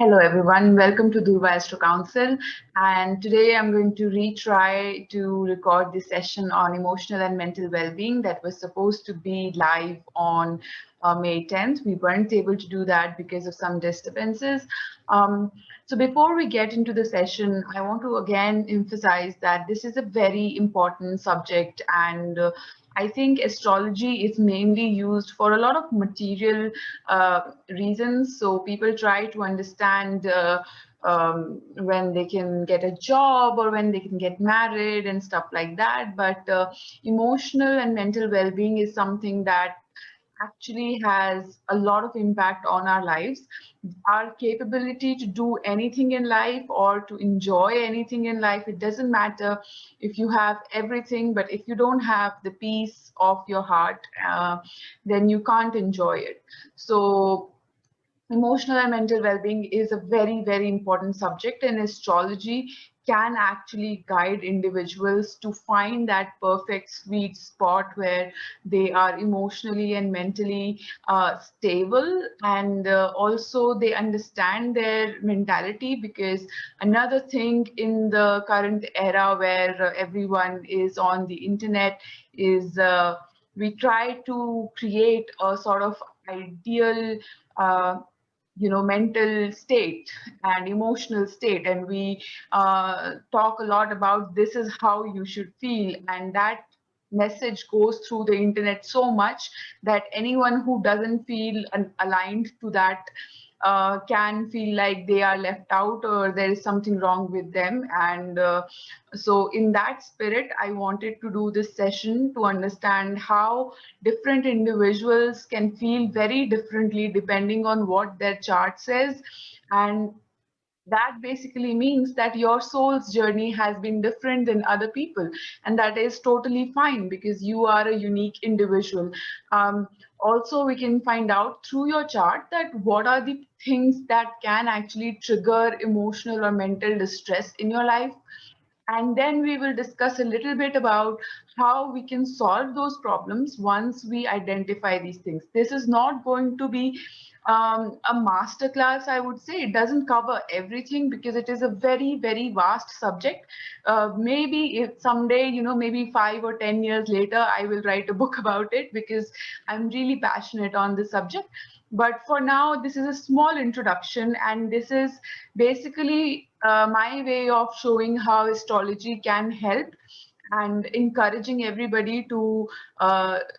Hello everyone, welcome to Durva Astro Council, and today I'm going to retry to record this session on emotional and mental well-being that was supposed to be live on May 10th. We weren't able to do that because of some disturbances. So before we get into the session, I want to again emphasize that this is a very important subject, and I think astrology is mainly used for a lot of material reasons. So people try to understand when they can get a job or when they can get married and stuff like that. But emotional and mental well-being is something that actually has a lot of impact on our lives. Our capability to do anything in life or to enjoy anything in life, it doesn't matter if you have everything, but if you don't have the peace of your heart, then you can't enjoy it. So emotional and mental well-being is a very, very important subject, and astrology can actually guide individuals to find that perfect sweet spot where they are emotionally and mentally stable, and also they understand their mentality. Because another thing in the current era where everyone is on the internet is we try to create a sort of ideal uh, mental state and emotional state, and we talk a lot about this is how you should feel, and that message goes through the internet so much that anyone who doesn't feel aligned to that can feel like they are left out or there is something wrong with them. And so in that spirit, I wanted to do this session to understand how different individuals can feel very differently depending on what their chart says. And that basically means that your soul's journey has been different than other people, and that is totally fine because you are a unique individual. Also, we can find out through your chart that what are the things that can actually trigger emotional or mental distress in your life, and then we will discuss a little bit about how we can solve those problems once we identify these things. This is not going to be a master class, I would say. It doesn't cover everything because it is a very, very vast subject. Maybe if someday, maybe 5 or 10 years later, I will write a book about it because I'm really passionate on this subject. But for now, this is a small introduction, and this is basically my way of showing how astrology can help and encouraging everybody to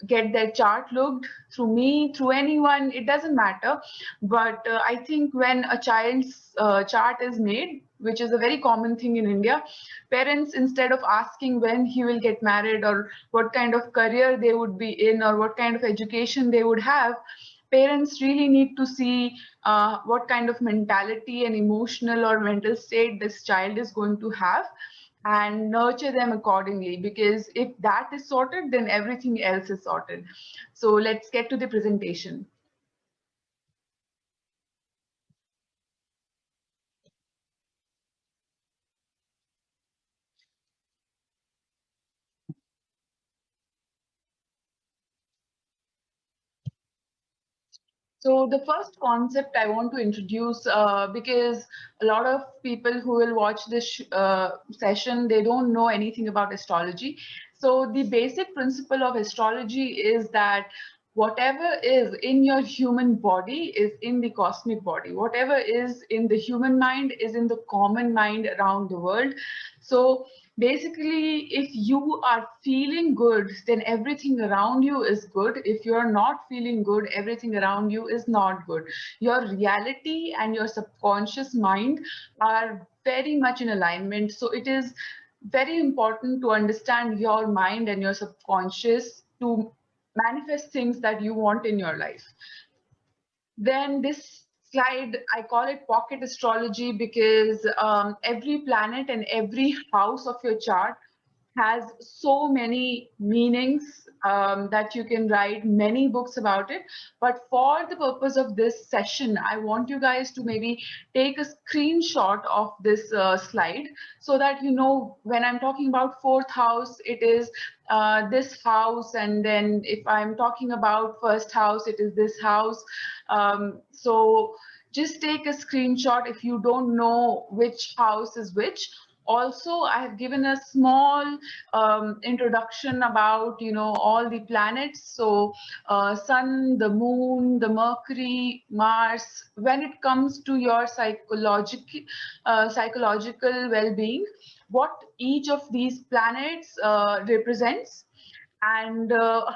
get their chart looked through me, through anyone, it doesn't matter. But I think when a child's chart is made, which is a very common thing in India, parents, instead of asking when he will get married or what kind of career they would be in or what kind of education they would have, parents really need to see what kind of mentality and emotional or mental state this child is going to have and nurture them accordingly, because if that is sorted, then everything else is sorted. So let's get to the presentation. So the first concept I want to introduce, because a lot of people who will watch this session, they don't know anything about astrology. So the basic principle of astrology is that whatever is in your human body is in the cosmic body. Whatever is in the human mind is in the common mind around the world. So basically, if you are feeling good, then everything around you is good. If you're not feeling good, everything around you is not good. Your reality and your subconscious mind are very much in alignment. So it is very important to understand your mind and your subconscious to manifest things that you want in your life. Then this slide, I call it pocket astrology because every planet and every house of your chart has so many meanings that you can write many books about it. But for the purpose of this session, I want you guys to maybe take a screenshot of this slide so that you know when I'm talking about fourth house, it is this house. And then if I'm talking about first house, it is this house. So just take a screenshot if you don't know which house is which. Also, I have given a small introduction about, all the planets. So sun, the moon, the Mercury, Mars. When it comes to your psychological well-being, what each of these planets represents, and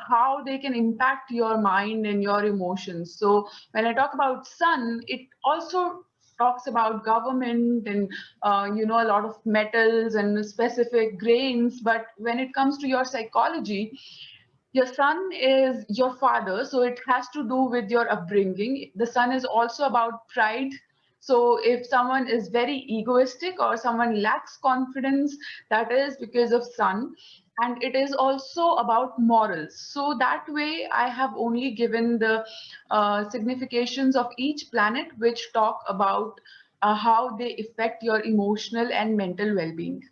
how they can impact your mind and your emotions. So when I talk about sun, it also talks about government and a lot of metals and specific grains. But when it comes to your psychology, your son is your father, so it has to do with your upbringing. The son is also about pride. So if someone is very egoistic or someone lacks confidence, that is because of sun. And it is also about morals. So that way, I have only given the significations of each planet, which talk about how they affect your emotional and mental well-being.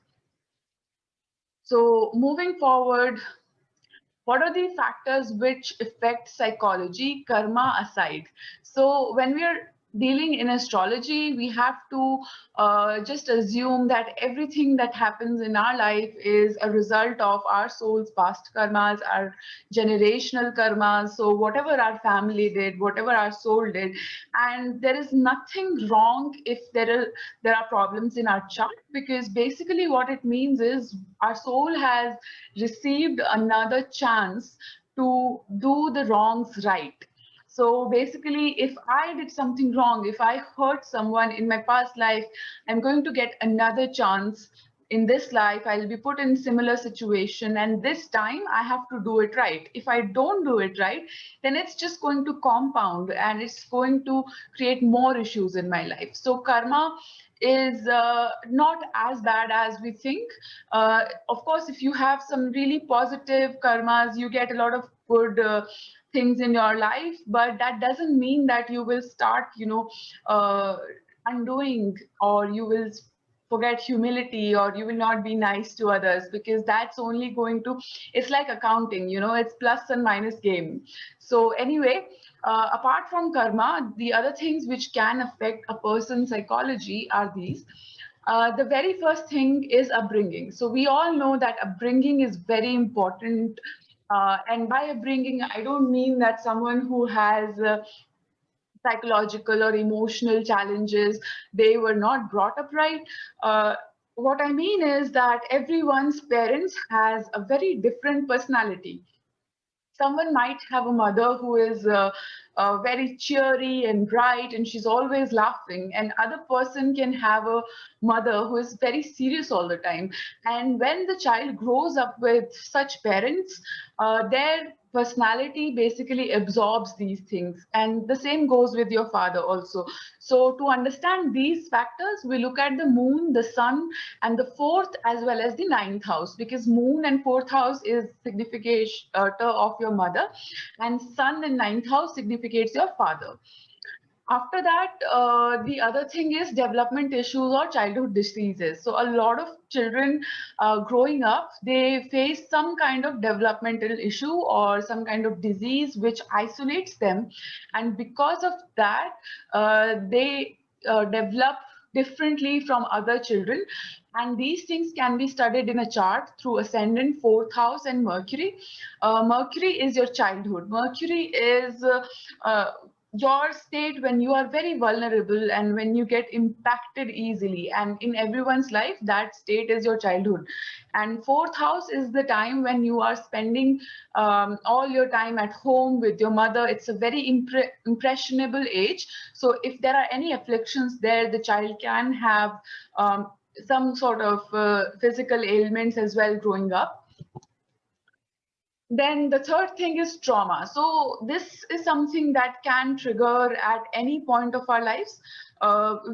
So moving forward, what are the factors which affect psychology, karma aside? So when we are dealing in astrology, we have to just assume that everything that happens in our life is a result of our soul's past karmas, our generational karmas. So whatever our family did, whatever our soul did, and there is nothing wrong if there are problems in our chart, because basically what it means is our soul has received another chance to do the wrongs right. So basically, if I did something wrong, if I hurt someone in my past life, I'm going to get another chance in this life. I'll be put in similar situation, and this time I have to do it right. If I don't do it right, then it's just going to compound and it's going to create more issues in my life. So karma is not as bad as we think. Of course, if you have some really positive karmas, you get a lot of good things in your life, but that doesn't mean that you will start, uh, undoing, or you will forget humility, or you will not be nice to others, because that's only going to, it's like accounting, it's plus and minus game. So anyway, apart from karma, the other things which can affect a person's psychology are these. The very first thing is upbringing. So we all know that upbringing is very important. And by upbringing, I don't mean that someone who has psychological or emotional challenges, they were not brought up right. What I mean is that everyone's parents has a very different personality. Someone might have a mother who is very cheery and bright and she's always laughing, and other person can have a mother who is very serious all the time. And when the child grows up with such parents, their personality basically absorbs these things, and the same goes with your father also. So to understand these factors, we look at the moon, the sun, and the fourth as well as the ninth house, because moon and fourth house is significator of your mother, and sun and ninth house significates your father. After that, the other thing is development issues or childhood diseases. So a lot of children growing up, they face some kind of developmental issue or some kind of disease which isolates them. And because of that, they develop differently from other children. And these things can be studied in a chart through ascendant, fourth house, and Mercury. Mercury is your childhood. Mercury is your state when you are very vulnerable and when you get impacted easily, and in everyone's life that state is your childhood. And fourth house is the time when you are spending all your time at home with your mother. It's a very impressionable age. So if there are any afflictions there, the child can have some sort of physical ailments as well growing up. Then the third thing is trauma. So this is something that can trigger at any point of our lives.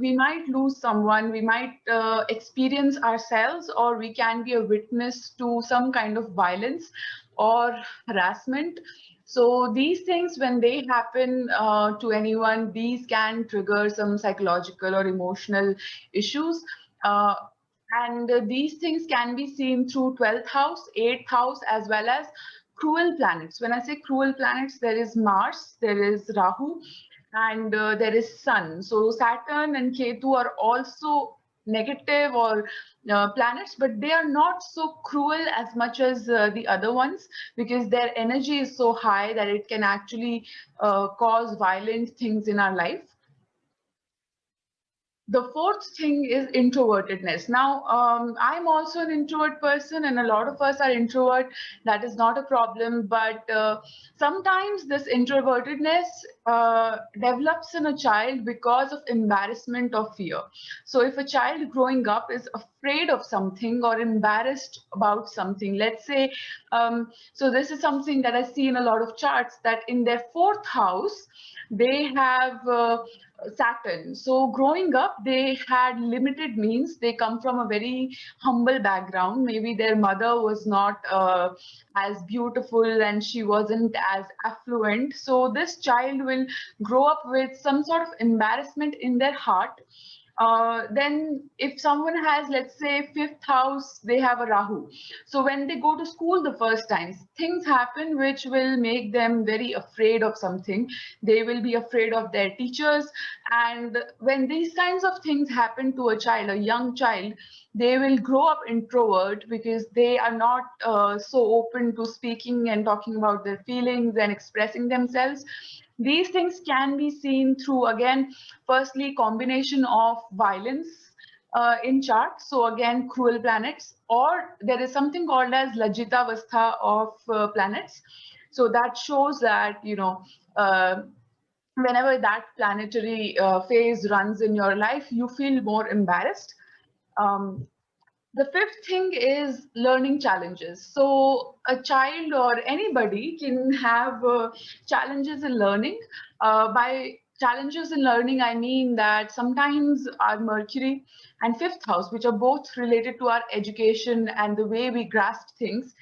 We might lose someone, we might experience ourselves, or we can be a witness to some kind of violence or harassment. So these things, when they happen to anyone, these can trigger some psychological or emotional issues. And these things can be seen through 12th house, 8th house, as well as cruel planets. When I say cruel planets, there is Mars, there is Rahu, and there is Sun. So Saturn and Ketu are also negative or planets, but they are not so cruel as much as the other ones, because their energy is so high that it can actually cause violent things in our life. The fourth thing is introvertedness. Now, I'm also an introvert person, and a lot of us are introvert. That is not a problem, but sometimes this introvertedness develops in a child because of embarrassment or fear. So, if a child growing up is afraid of something or embarrassed about something, let's say, so this is something that I see in a lot of charts, that in their fourth house, they have Saturn. So growing up, they had limited means. They come from a very humble background. Maybe their mother was not as beautiful and she wasn't as affluent. So this child will grow up with some sort of embarrassment in their heart. Then if someone has, let's say, fifth house, they have a Rahu. So when they go to school the first time, things happen which will make them very afraid of something. They will be afraid of their teachers. And when these kinds of things happen to a child, a young child, they will grow up introvert because they are not so open to speaking and talking about their feelings and expressing themselves. These things can be seen through, again, firstly, combination of violence in charts. So again, cruel planets, or there is something called as Lajita Vastha of planets. So that shows that, whenever that planetary phase runs in your life, you feel more embarrassed. Um, the fifth thing is learning challenges. So a child or anybody can have challenges in learning. By challenges in learning, I mean that sometimes our Mercury and fifth house, which are both related to our education and the way we grasp things,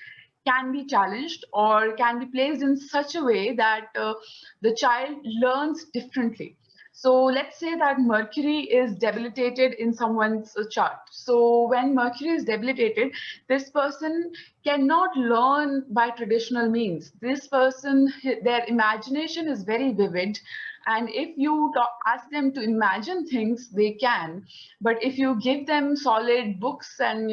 can be challenged or can be placed in such a way that the child learns differently. So let's say that Mercury is debilitated in someone's chart. So when Mercury is debilitated, this person cannot learn by traditional means. This person, their imagination is very vivid. And if you ask them to imagine things, they can. But if you give them solid books and,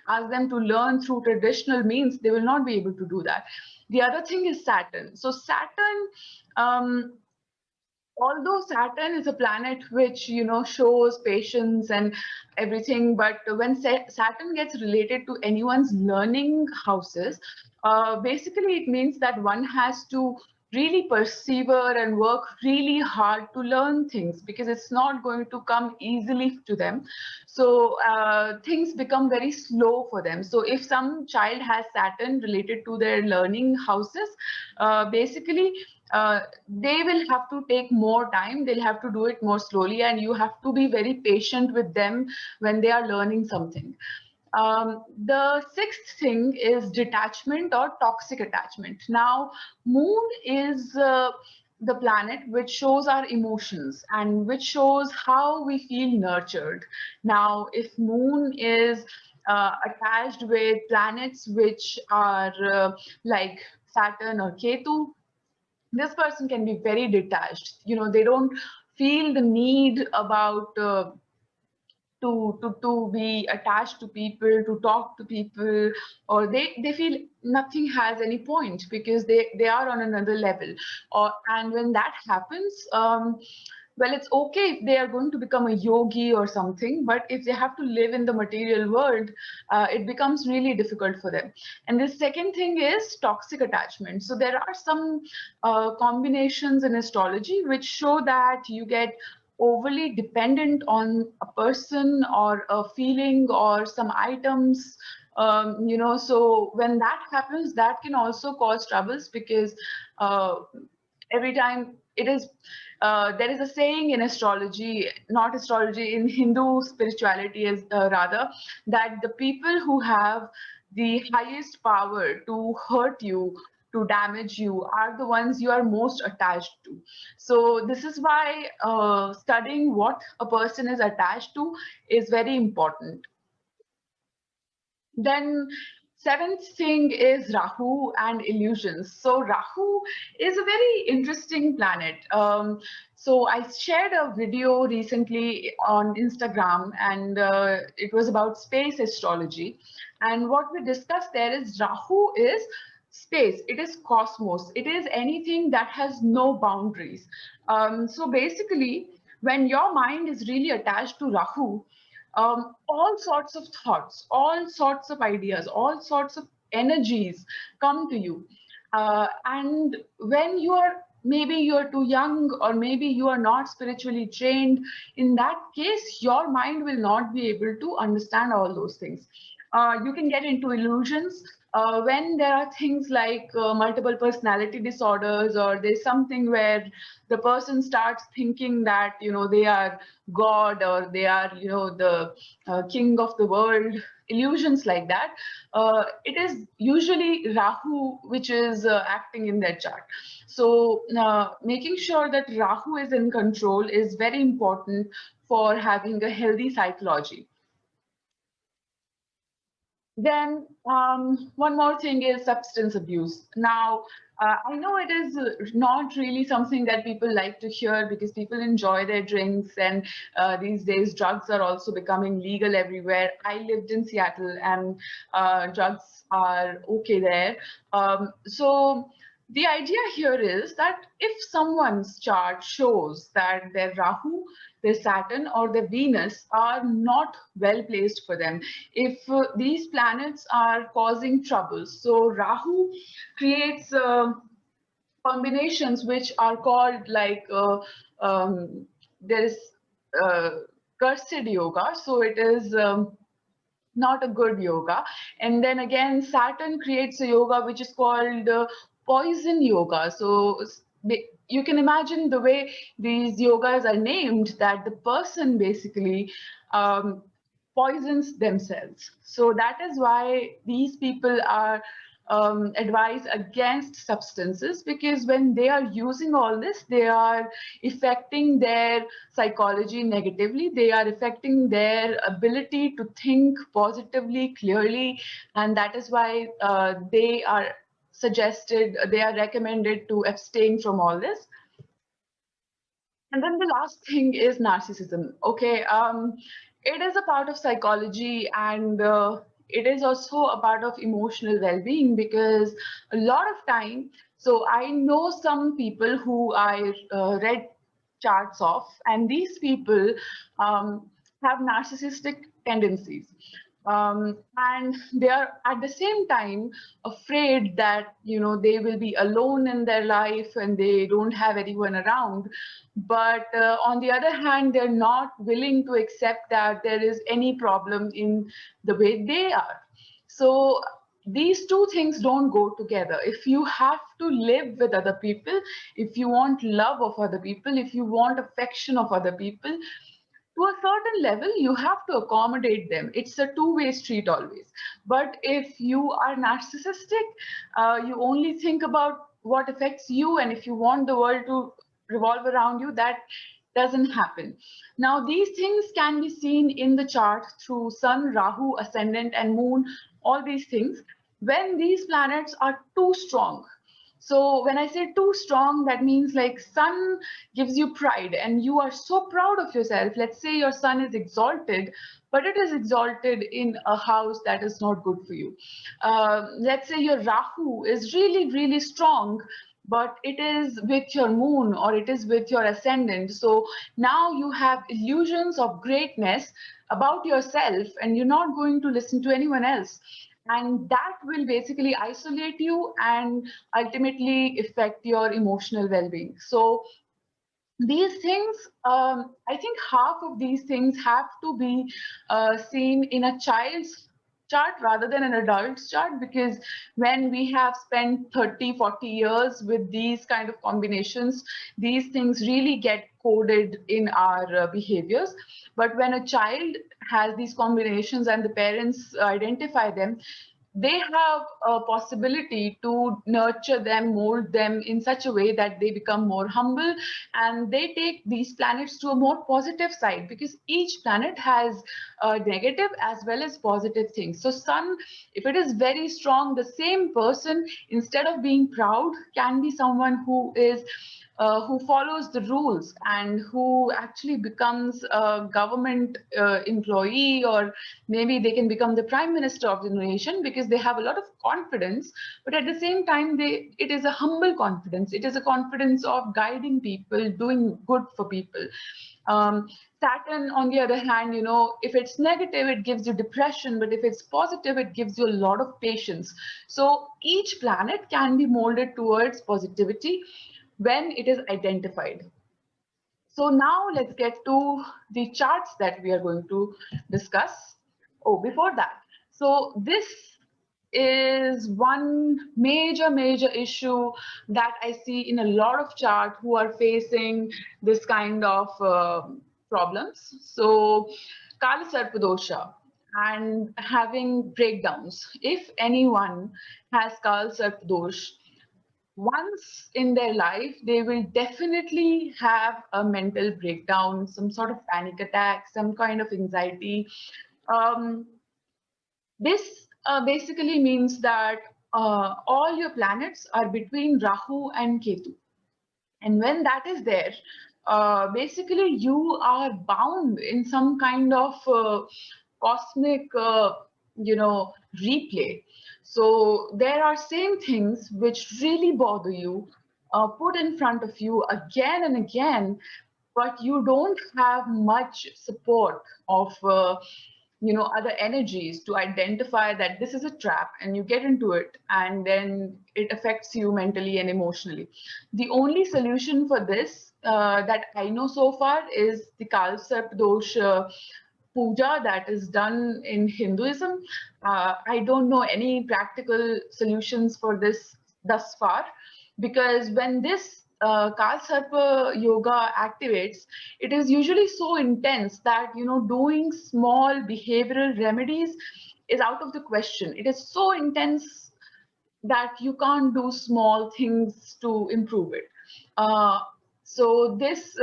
ask them to learn through traditional means, they will not be able to do that. The other thing is Saturn. So Saturn, um, although Saturn is a planet which shows patience and everything, but when Saturn gets related to anyone's learning houses, basically it means that one has to really persevere and work really hard to learn things, because it's not going to come easily to them. So things become very slow for them. So if some child has Saturn related to their learning houses, basically they will have to take more time. They'll have to do it more slowly, and you have to be very patient with them when they are learning something. The sixth thing is detachment or toxic attachment. Now, Moon is the planet which shows our emotions and which shows how we feel nurtured. Now, if Moon is attached with planets which are like Saturn or Ketu, this person can be very detached. They don't feel the need about to be attached to people, to talk to people, or they feel nothing has any point because they are on another level. Or and when that happens, well, it's okay if they are going to become a yogi or something, but if they have to live in the material world, it becomes really difficult for them. And the second thing is toxic attachment. So there are some combinations in astrology which show that you get overly dependent on a person or a feeling or some items. So when that happens, that can also cause troubles, because every time it is there is a saying in astrology, not astrology, in Hindu spirituality, is rather, that the people who have the highest power to hurt you, to damage you, are the ones you are most attached to. So this is why studying what a person is attached to is very important. Then Seventh thing is Rahu and illusions. So Rahu is a very interesting planet. So I shared a video recently on Instagram, and it was about space astrology. And what we discussed there is Rahu is space, it is cosmos, it is anything that has no boundaries. So basically, when your mind is really attached to Rahu, all sorts of thoughts, all sorts of ideas, all sorts of energies come to you. And when you are, maybe you're too young, or maybe you are not spiritually trained, in that case, your mind will not be able to understand all those things. You can get into illusions when there are things like multiple personality disorders, or there's something where the person starts thinking that, you know, they are God, or they are, you know, the king of the world, illusions like that. It is usually Rahu which is acting in their chart. So making sure that Rahu is in control is very important for having a healthy psychology. Then one more thing is substance abuse. Now, I know it is not really something that people like to hear, because people enjoy their drinks, and these days drugs are also becoming legal everywhere. I lived in Seattle, and drugs are okay there. So the idea here is that if someone's chart shows that their Rahu, their Saturn, or their Venus are not well placed for them, if these planets are causing troubles, so Rahu creates combinations which are called like there is uh, cursed yoga, so it is not a good yoga. And then again, Saturn creates a yoga which is called poison yoga. So you can imagine the way these yogas are named, that the person basically um, poisons themselves. So that is why these people are advise against substances, because when they are using all this, they are affecting their psychology negatively, they are affecting their ability to think positively, clearly, and that is why they are suggested, they are recommended to abstain from all this. And then the last thing is narcissism. Okay, it is a part of psychology, and it is also a part of emotional well-being, because a lot of time, so I know some people who I read charts of, and these people have narcissistic tendencies. And they are at the same time afraid that, you know, they will be alone in their life and they don't have anyone around. But on the other hand, they're not willing to accept that there is any problem in the way they are. So these two things don't go together. If you have to live with other people, if you want love of other people, if you want affection of other people, to a certain level, you have to accommodate them. It's a two-way street always. But if you are narcissistic, you only think about what affects you, and if you want the world to revolve around you, that doesn't happen. Now, these things can be seen in the chart through Sun, Rahu, Ascendant, and Moon, all these things. When these planets are too strong, so when I say too strong, that means like Sun gives you pride and you are so proud of yourself. Let's say your Sun is exalted, but it is exalted in a house that is not good for you. Let's say your Rahu is really, really strong, but it is with your moon or it is with your ascendant. So now you have illusions of greatness about yourself, and you're not going to listen to anyone else, and that will basically isolate you and ultimately affect your emotional well-being. So these things, I think half of these things have to be seen in a child's chart rather than an adult's chart, because when we have spent 30-40 years with these kind of combinations, these things really get coded in our behaviors. But when a child has these combinations and the parents identify them, they have a possibility to nurture them, mold them in such a way that they become more humble, and they take these planets to a more positive side, because each planet has negative as well as positive things. So sun, if it is very strong, the same person, instead of being proud, can be someone who follows the rules and who actually becomes a government employee, or maybe they can become the prime minister of the nation, because they have a lot of confidence. But at the same time, it is a humble confidence. It is a confidence of guiding people, doing good for people. Saturn, on the other hand, if it's negative, it gives you depression, but if it's positive, it gives you a lot of patience. So each planet can be molded towards positivity when it is identified. So now let's get to the charts that we are going to discuss. Oh, before that, so this is one major issue that I see in a lot of chart who are facing this kind of problems. So Kala Sarpadosha and having breakdowns. If anyone has Kala Sarpadosh, once in their life, they will definitely have a mental breakdown, some sort of panic attack, some kind of anxiety. Um, this basically means that all your planets are between Rahu and Ketu. And when that is there, basically you are bound in some kind of cosmic, replay. So there are same things which really bother you, put in front of you again and again, but you don't have much support of other energies to identify that this is a trap, and you get into it, and then it affects you mentally and emotionally. The only solution for this that I know so far is the Kalsarpadosh puja that is done in Hinduism. I don't know any practical solutions for this thus far, because when this Kalsarpa yoga activates, it is usually so intense that doing small behavioral remedies is out of the question. It is so intense that you can't do small things to improve it. Uh, so this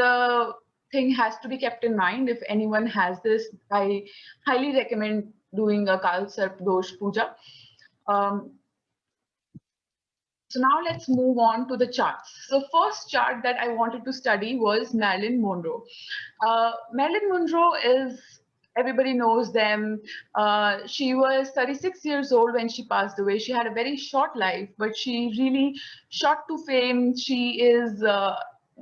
thing has to be kept in mind. If anyone has this, I highly recommend doing a Kal Sarp Dosh Puja. So now let's move on to the charts. So first chart that I wanted to study was Marilyn Monroe. Marilyn Monroe is, everybody knows them. She was 36 years old when she passed away. She had a very short life, but she really shot to fame. She is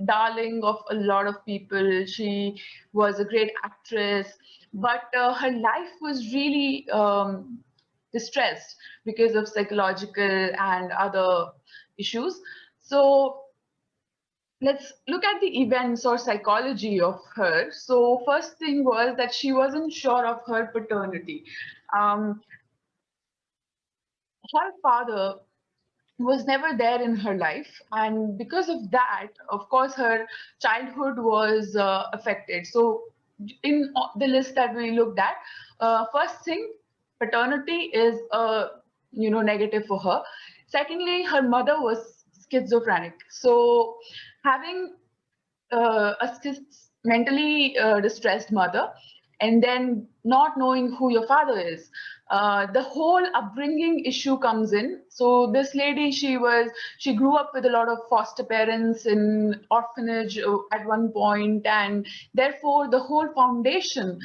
darling of a lot of people. She was a great actress, but her life was really distressed because of psychological and other issues. So let's look at the events or psychology of her. So first thing was that she wasn't sure of her paternity. Her father was never there in her life, and because of that, of course, her childhood was affected. So in the list that we looked at, first thing, paternity is negative for her. Secondly, her mother was schizophrenic. So having a mentally distressed mother, and then not knowing who your father is, the whole upbringing issue comes in. So this lady, she grew up with a lot of foster parents in orphanage at one point, and therefore the whole foundation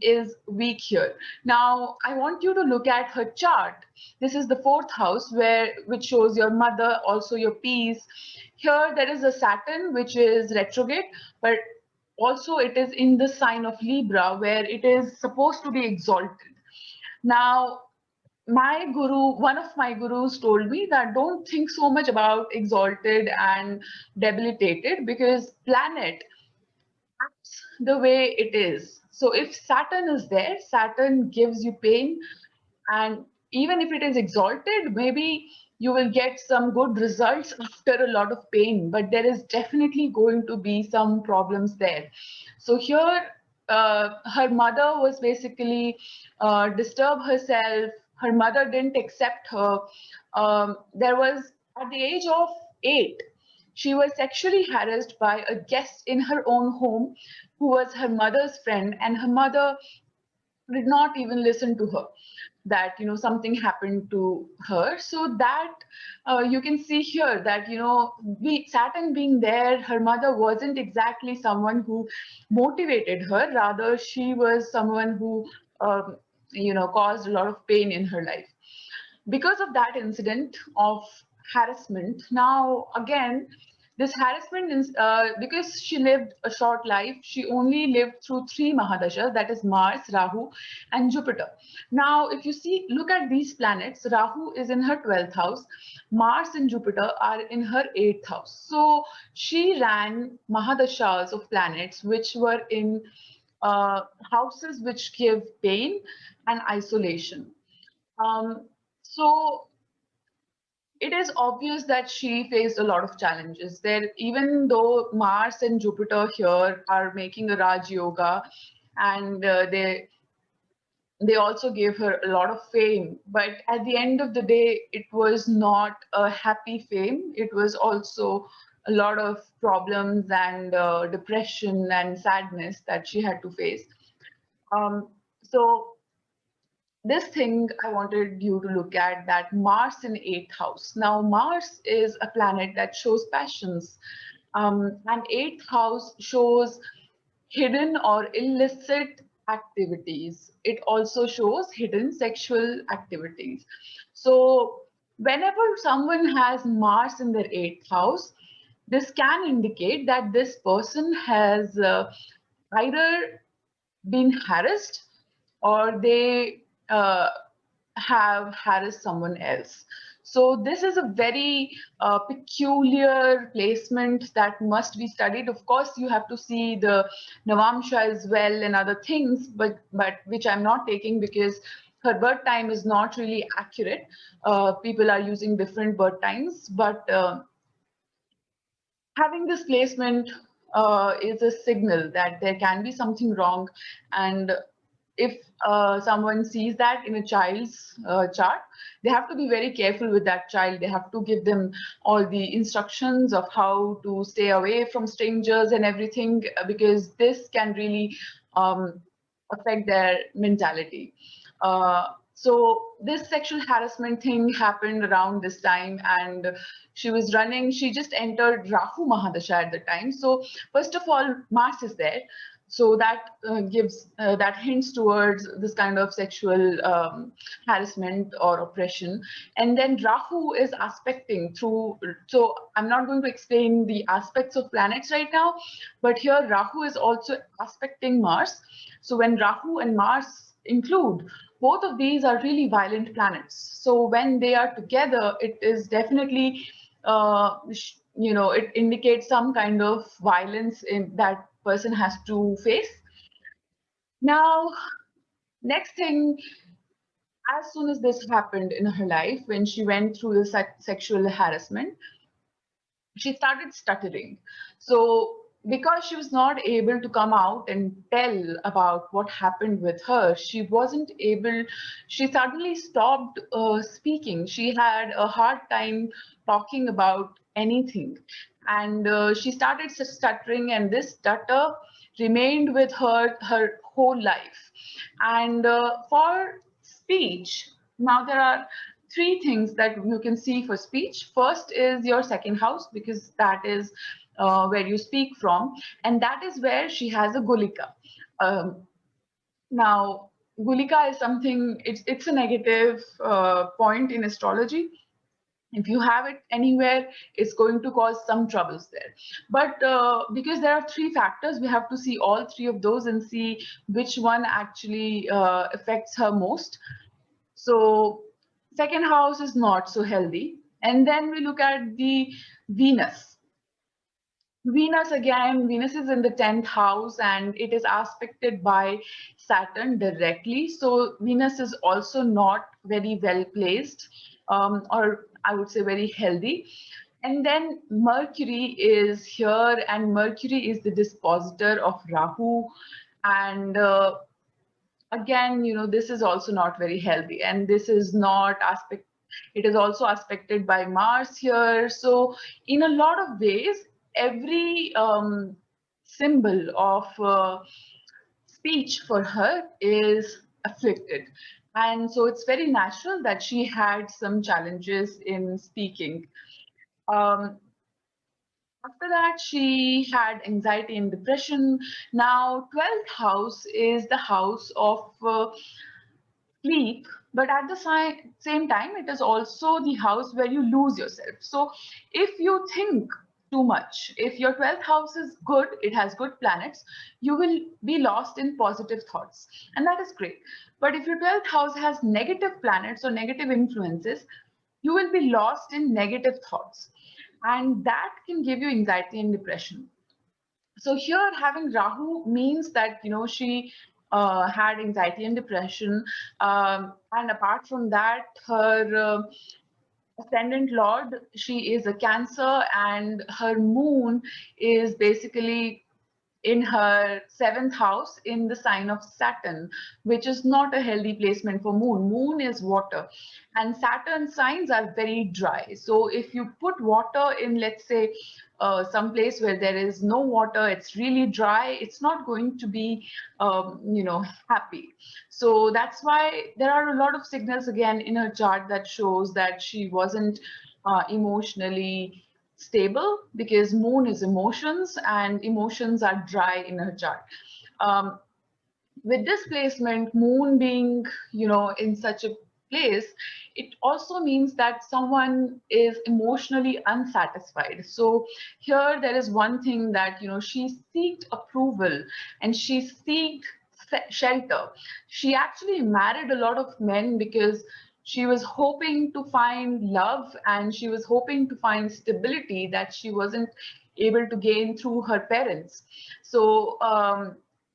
is weak here. Now I want you to look at her chart. This is the fourth house, which shows your mother, also your peace. Here there is a Saturn which is retrograde, but also it is in the sign of Libra, where it is supposed to be exalted. Now, one of my gurus told me that don't think so much about exalted and debilitated, because planet acts the way it is. So if Saturn is there, Saturn gives you pain, and even if it is exalted, maybe you will get some good results after a lot of pain, but there is definitely going to be some problems there. So here, her mother was basically disturbed herself. her mother didn't accept her. There was, at the age of 8, she was sexually harassed by a guest in her own home who was her mother's friend, and her mother did not even listen to her, that something happened to her. So that you can see here that Saturn being there, her mother wasn't exactly someone who motivated her, rather she was someone who caused a lot of pain in her life because of that incident of harassment. Now, again, this harassment is because she lived a short life. She only lived through 3 Mahadashas, that is Mars, Rahu, and Jupiter. Now, if you look at these planets, Rahu is in her 12th house, Mars and Jupiter are in her 8th house. So she ran Mahadashas of planets which were in houses which give pain and isolation. So it is obvious that she faced a lot of challenges there, even though Mars and Jupiter here are making a Raj Yoga, and they also gave her a lot of fame. But at the end of the day, it was not a happy fame. It was also a lot of problems and depression and sadness that she had to face. So this thing I wanted you to look at, that Mars in 8th house. Now, Mars is a planet that shows passions, and 8th house shows hidden or illicit activities. It also shows hidden sexual activities. So, whenever someone has Mars in their 8th house, this can indicate that this person has either been harassed or they have harassed someone else. So this is a very peculiar placement that must be studied. Of course, you have to see the Navamsha as well and other things, but which I'm not taking because her birth time is not really accurate. People are using different birth times, but having this placement is a signal that there can be something wrong. And if someone sees that in a child's chart, they have to be very careful with that child. They have to give them all the instructions of how to stay away from strangers and everything, because this can really affect their mentality. So this sexual harassment thing happened around this time, and she was running. She just entered Rahu Mahadasha at the time. So first of all, Mars is there. So that gives that hints towards this kind of sexual harassment or oppression. And then Rahu is aspecting through. So I'm not going to explain the aspects of planets right now, but here Rahu is also aspecting Mars. So when Rahu and Mars include, both of these are really violent planets. So when they are together, it is definitely, it indicates some kind of violence in that person has to face. Now, next thing, as soon as this happened in her life, when she went through the sexual harassment, she started stuttering. So because she was not able to come out and tell about what happened with her, she suddenly stopped speaking. She had a hard time talking about anything. And she started stuttering, and this stutter remained with her whole life. And for speech, now there are 3 things that you can see for speech. First is your second house, because that is where you speak from, and that is where she has a gulika. Now, gulika is something, it's a negative point in astrology. If you have it anywhere, it's going to cause some troubles there. But because there are 3 factors, we have to see all 3 of those and see which one actually affects her most. So second house is not so healthy. And then we look at the Venus. Venus again, Venus is in the 10th house and it is aspected by Saturn directly. So Venus is also not very well placed, or I would say very healthy. And then Mercury is here, and Mercury is the dispositor of Rahu. And again, this is also not very healthy, and this is not it is also aspected by Mars here. So in a lot of ways, every symbol of speech for her is afflicted. And so it's very natural that she had some challenges in speaking. Um, After that, she had anxiety and depression. Now, 12th house is the house of sleep, but at the same time, it is also the house where you lose yourself. So if you think too much, if your 12th house is good, it has good planets, you will be lost in positive thoughts. And that is great. But if your 12th house has negative planets or negative influences, you will be lost in negative thoughts. And that can give you anxiety and depression. So here having Rahu means that she had anxiety and depression, and apart from that, her ascendant lord, she is a Cancer, and her moon is basically in her seventh house in the sign of Saturn, which is not a healthy placement for moon. Moon is water, and Saturn signs are very dry. So if you put water in, let's say, some place where there is no water, it's really dry, it's not going to be, happy. So that's why there are a lot of signals again in her chart that shows that she wasn't emotionally stable, because moon is emotions, and emotions are dry in her chart. Um, with this placement, moon being, in such a place, it also means that someone is emotionally unsatisfied. So here there is one thing that, she seeked approval, and she seeked shelter. She actually married a lot of men because she was hoping to find love, and she was hoping to find stability that she wasn't able to gain through her parents. So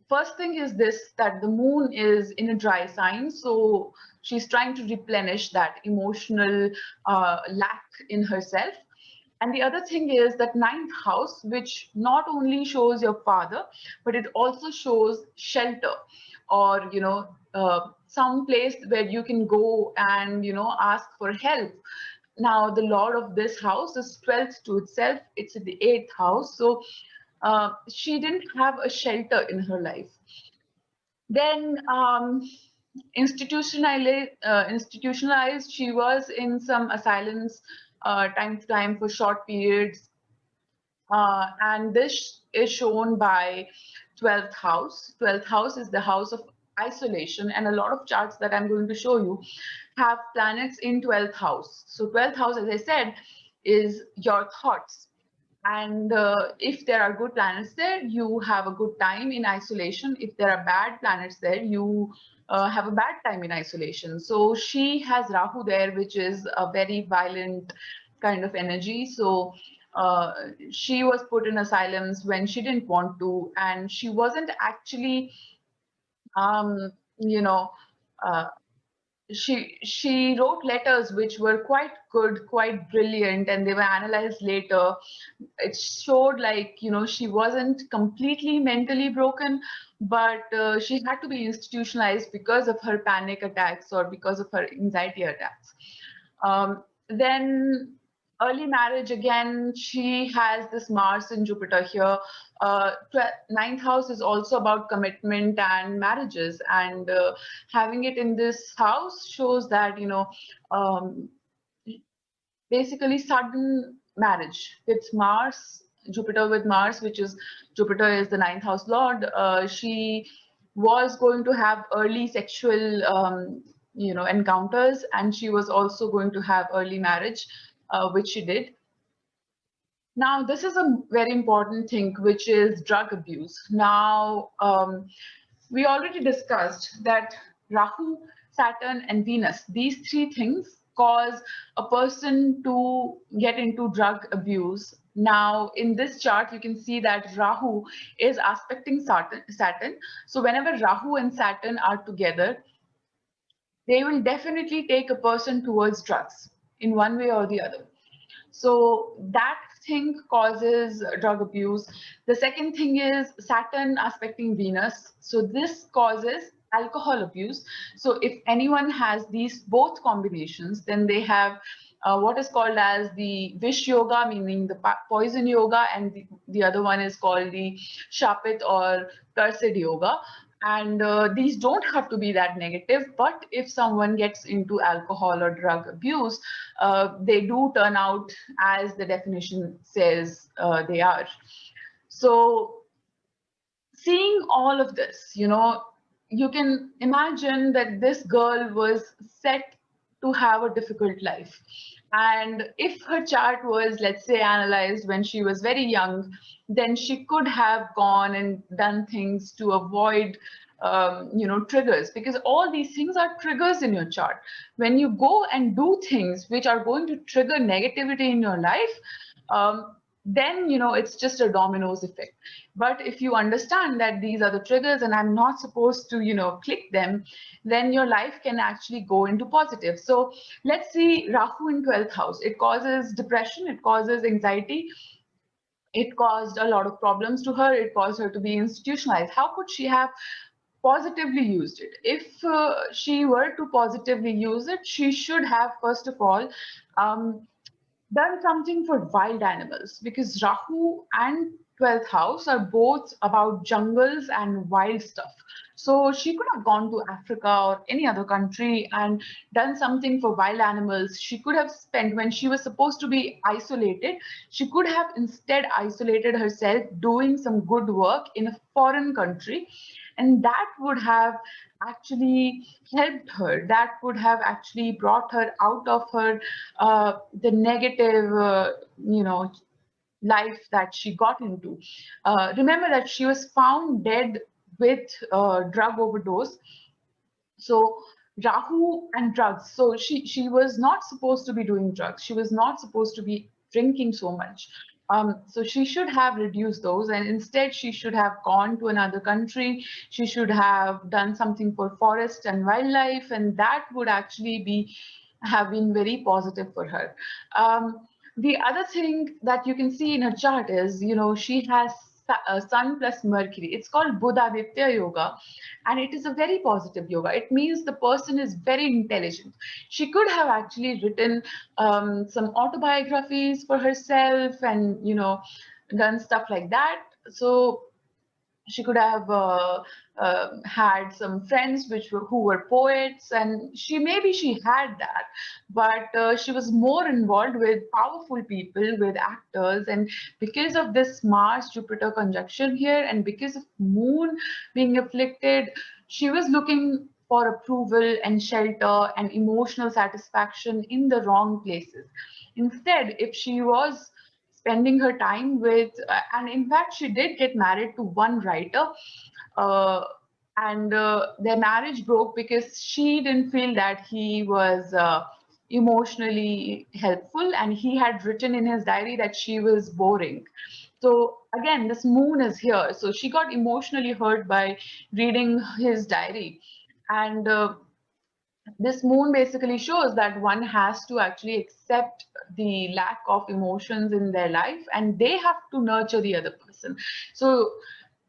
first thing is this, that the moon is in a dry sign, so she's trying to replenish that emotional lack in herself. And the other thing is that ninth house, which not only shows your father, but it also shows shelter, or some place where you can go and ask for help. Now the lord of this house is 12th to itself, it's in the 8th house. So she didn't have a shelter in her life. Then institutionalized, she was in some asylums time to time for short periods. And this is shown by 12th house. 12th house is the house of isolation, and a lot of charts that I'm going to show you have planets in 12th house. So 12th house, as I said, is your thoughts. And if there are good planets there, you have a good time in isolation. If there are bad planets there, you have a bad time in isolation. So she has Rahu there, which is a very violent kind of energy. So she was put in asylums when she didn't want to, and she wasn't actually, um, you know, uh, she wrote letters which were quite good, quite brilliant, and they were analyzed later. It showed, like, she wasn't completely mentally broken, but she had to be institutionalized because of her panic attacks or because of her anxiety attacks. Then early marriage, again, she has this Mars and Jupiter here. Ninth house is also about commitment and marriages, and having it in this house shows that, um, basically sudden marriage with Mars, Jupiter with Mars, which is, Jupiter is the ninth house lord. She was going to have early sexual, encounters, and she was also going to have early marriage, which she did. Now, this is a very important thing, which is drug abuse. Now, we already discussed that Rahu, Saturn, and Venus, these three things cause a person to get into drug abuse. Now, in this chart, you can see that Rahu is aspecting Saturn. So whenever Rahu and Saturn are together, they will definitely take a person towards drugs in one way or the other. So that thing causes drug abuse. The second thing is Saturn aspecting Venus. So this causes alcohol abuse. So if anyone has these both combinations, then they have what is called as the Vish Yoga, meaning the poison yoga, and the other one is called the Shapit or Cursed Yoga. And these don't have to be that negative, but if someone gets into alcohol or drug abuse, they do turn out as the definition says they are. So seeing all of this, you can imagine that this girl was set to have a difficult life. And if her chart was, let's say, analyzed when she was very young, then she could have gone and done things to avoid, triggers, because all these things are triggers in your chart. When you go and do things which are going to trigger negativity in your life, then it's just a dominoes effect. But if you understand that these are the triggers and I'm not supposed to click them, then your life can actually go into positive. So let's see Rahu in 12th house. It causes depression, it causes anxiety, it caused a lot of problems to her, it caused her to be institutionalized. How could she have positively used it? If she were to positively use it, she should have, first of all, done something for wild animals, because Rahu and 12th house are both about jungles and wild stuff. So she could have gone to Africa or any other country and done something for wild animals. She could have spent, when she was supposed to be isolated, she could have instead isolated herself doing some good work in a foreign country. And that would have actually helped her. That would have actually brought her out of her the negative, life that she got into. Remember that she was found dead with drug overdose. So Rahu and drugs. So she was not supposed to be doing drugs. She was not supposed to be drinking so much. So she should have reduced those, and instead she should have gone to another country. She should have done something for forest and wildlife, and that would actually have been very positive for her. The other thing that you can see in her chart is, she has Sun plus Mercury. It's called Buddhaditya Yoga, and it is a very positive yoga. It means the person is very intelligent. She could have actually written some autobiographies for herself and, done stuff like that. So she could have had some friends who were poets, and maybe she had that, but she was more involved with powerful people, with actors. And because of this Mars Jupiter conjunction here, and because of Moon being afflicted, she was looking for approval and shelter and emotional satisfaction in the wrong places. Instead, if she was spending her time with, and in fact, she did get married to one writer, uh, and their marriage broke because she didn't feel that he was emotionally helpful, and he had written in his diary that she was boring. So again, this Moon is here. So she got emotionally hurt by reading his diary. And this Moon basically shows that one has to actually accept the lack of emotions in their life, and they have to nurture the other person. So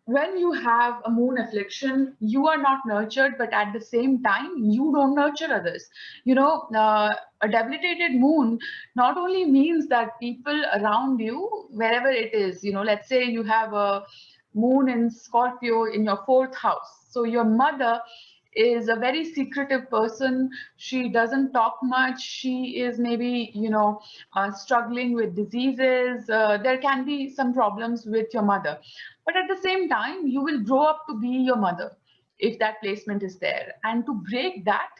when you have a Moon affliction, you are not nurtured, but at the same time, you don't nurture others. A debilitated Moon not only means that people around you, wherever it is, let's say you have a Moon in Scorpio in your 4th house. So your mother is a very secretive person. She doesn't talk much. She is maybe, struggling with diseases. There can be some problems with your mother. But at the same time, you will grow up to be your mother if that placement is there. And to break that,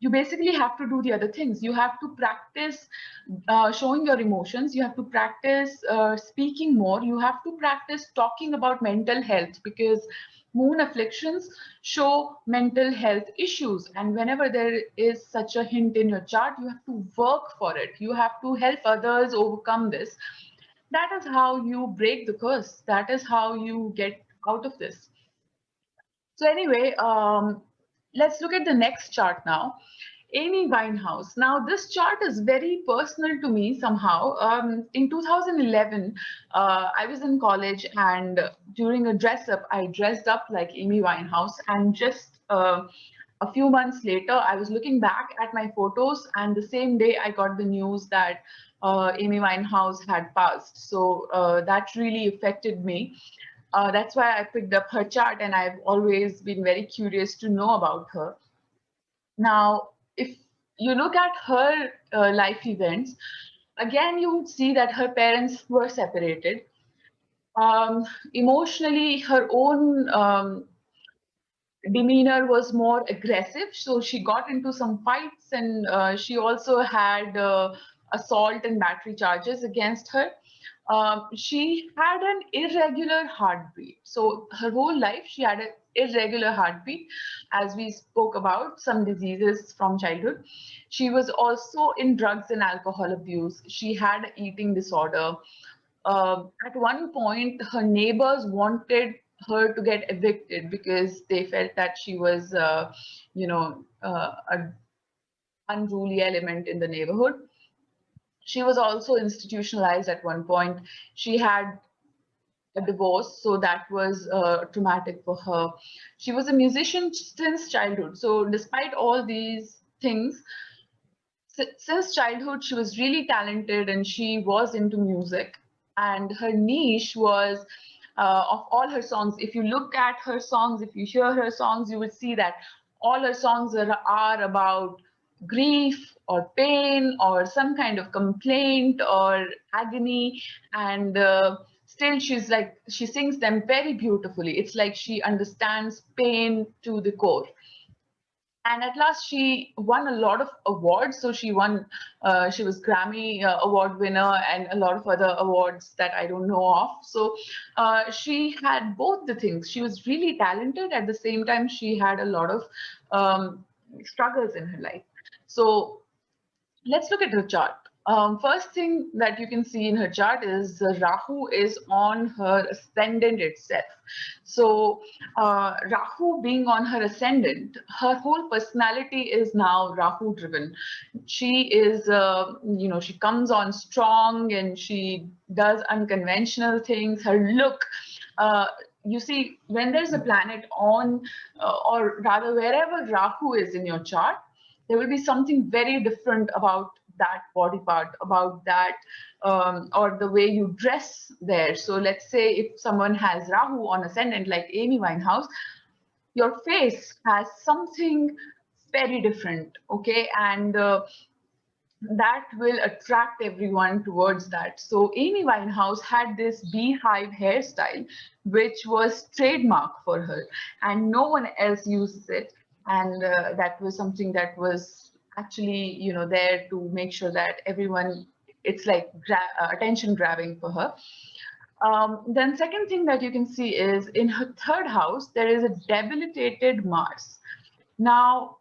you basically have to do the other things. You have to practice showing your emotions. You have to practice speaking more. You have to practice talking about mental health, because Moon afflictions show mental health issues. And whenever there is such a hint in your chart, you have to work for it. You have to help others overcome this. That is how you break the curse. That is how you get out of this. So anyway, let's look at the next chart now. Amy Winehouse. Now, this chart is very personal to me somehow. In 2011, I was in college, and during a dress up, I dressed up like Amy Winehouse and just a few months later, I was looking back at my photos, and the same day I got the news that Amy Winehouse had passed. So that really affected me. That's why I picked up her chart, and I've always been very curious to know about her. Now, if you look at her life events, again, you would see that her parents were separated. Emotionally, her own demeanor was more aggressive. So she got into some fights, and she also had assault and battery charges against her. She had an irregular heartbeat. So her whole life, she had an irregular heartbeat, as we spoke about some diseases from childhood. She was also in drugs and alcohol abuse. She had an eating disorder. At one point, her neighbors wanted her to get evicted because they felt that she was, an unruly element in the neighborhood. She was also institutionalized at one point. She had a divorce, so that was traumatic for her. She was a musician since childhood. So despite all these things, since childhood, she was really talented and she was into music. And her niche was of all her songs. If you look at her songs, if you hear her songs, you would see that all her songs are about grief or pain or some kind of complaint or agony. And still, she sings them very beautifully. It's like she understands pain to the core. And at last she won a lot of awards. So she won, she was Grammy award winner and a lot of other awards that I don't know of. So she had both the things. She was really talented. At the same time, she had a lot of struggles in her life. So let's look at her chart. First thing that you can see in her chart is Rahu is on her ascendant itself. So Rahu being on her ascendant, her whole personality is now Rahu driven. She is, she comes on strong and she does unconventional things. Her look, you see, when there's a planet on, or rather wherever Rahu is in your chart, there will be something very different about that body part, about that, or the way you dress there. So let's say if someone has Rahu on ascendant, like Amy Winehouse, your face has something very different, okay? And that will attract everyone towards that. So Amy Winehouse had this beehive hairstyle, which was trademark for her, and no one else uses it. And that was something that was actually, there to make sure that everyone, it's like attention grabbing for her. Then second thing that you can see is in her third house, there is a debilitated Mars. Now,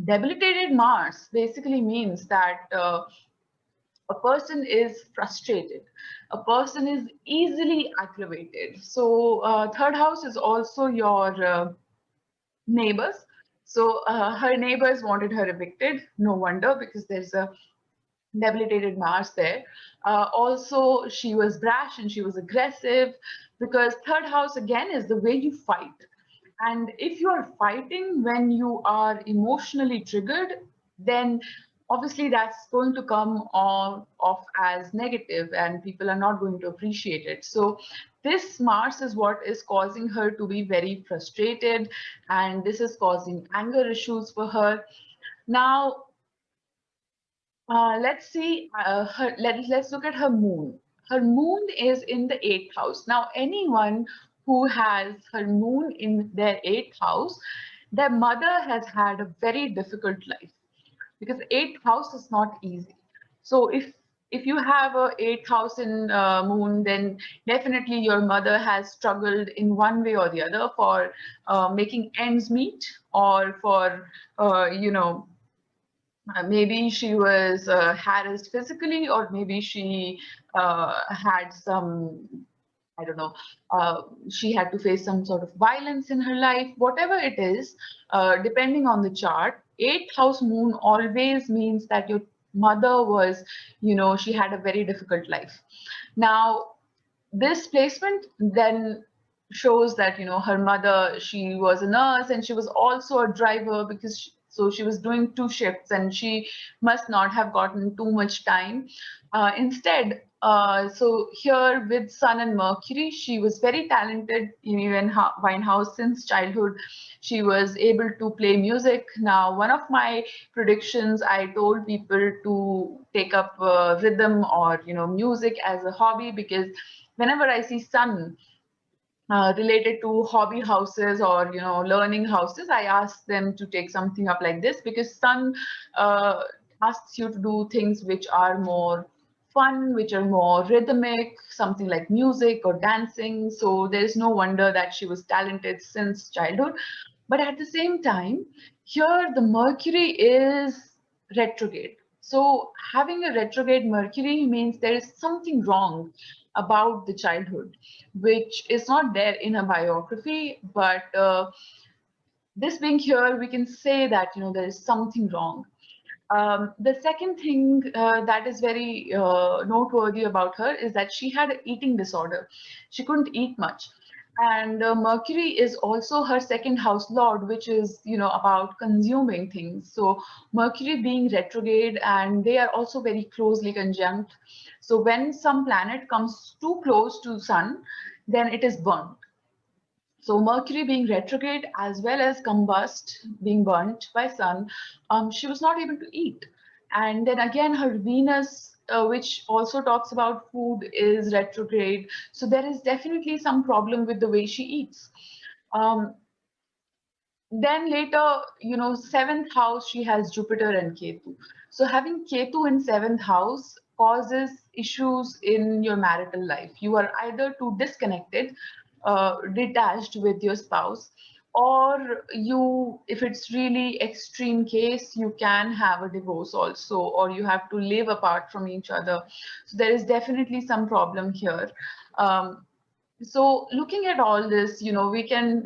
debilitated Mars basically means that a person is frustrated, a person is easily aggravated. So third house is also your neighbors. So her neighbors wanted her evicted, no wonder, because there's a debilitated Mars there. Also, she was brash and she was aggressive, because third house again is the way you fight. And if you are fighting when you are emotionally triggered, then obviously that's going to come off as negative and people are not going to appreciate it. So this Mars is what is causing her to be very frustrated, and this is causing anger issues for her. Now, let's see, let's look at her moon. Her moon is in the 8th house. Now, anyone who has her moon in their 8th house, their mother has had a very difficult life, because 8th house is not easy. So if you have a 8th house in moon, then definitely your mother has struggled in one way or the other for making ends meet, or for maybe she was harassed physically, or maybe she had some, I don't know, she had to face some sort of violence in her life. Whatever it is, depending on the chart, 8th house moon always means that your mother was, she had a very difficult life. Now, this placement then shows that, you know, her mother, she was a nurse and she was also a driver, because so she was doing two shifts and she must not have gotten too much time. Instead, so here with Sun and Mercury, she was very talented. Even Winehouse, since childhood, she was able to play music. Now, one of my predictions, I told people to take up rhythm or, you know, music as a hobby, because whenever I see Sun related to hobby houses or, you know, learning houses, I ask them to take something up like this, because Sun uh, asks you to do things which are more fun, which are more rhythmic, something like music or dancing. So there's no wonder that she was talented since childhood. But at the same time, here the Mercury is retrograde. So having a retrograde Mercury means there is something wrong about the childhood, which is not there in a biography. But this being here, we can say that, you know, there is something wrong. The second thing that is very noteworthy about her is that she had an eating disorder. She couldn't eat much. And Mercury is also her second house lord, which is, you know, about consuming things. So Mercury being retrograde, and they are also very closely conjunct. So when some planet comes too close to Sun, then it is burnt. So Mercury being retrograde as well as combust, being burnt by Sun, she was not able to eat. And then again, her Venus, which also talks about food, is retrograde. So there is definitely some problem with the way she eats. Um, then later, you know, seventh house, she has Jupiter and Ketu. So having Ketu in seventh house causes issues in your marital life. You are either too disconnected, detached with your spouse, or you, if it's really extreme case, you can have a divorce also, or you have to live apart from each other. So there is definitely some problem here. So looking at all this, you know, we can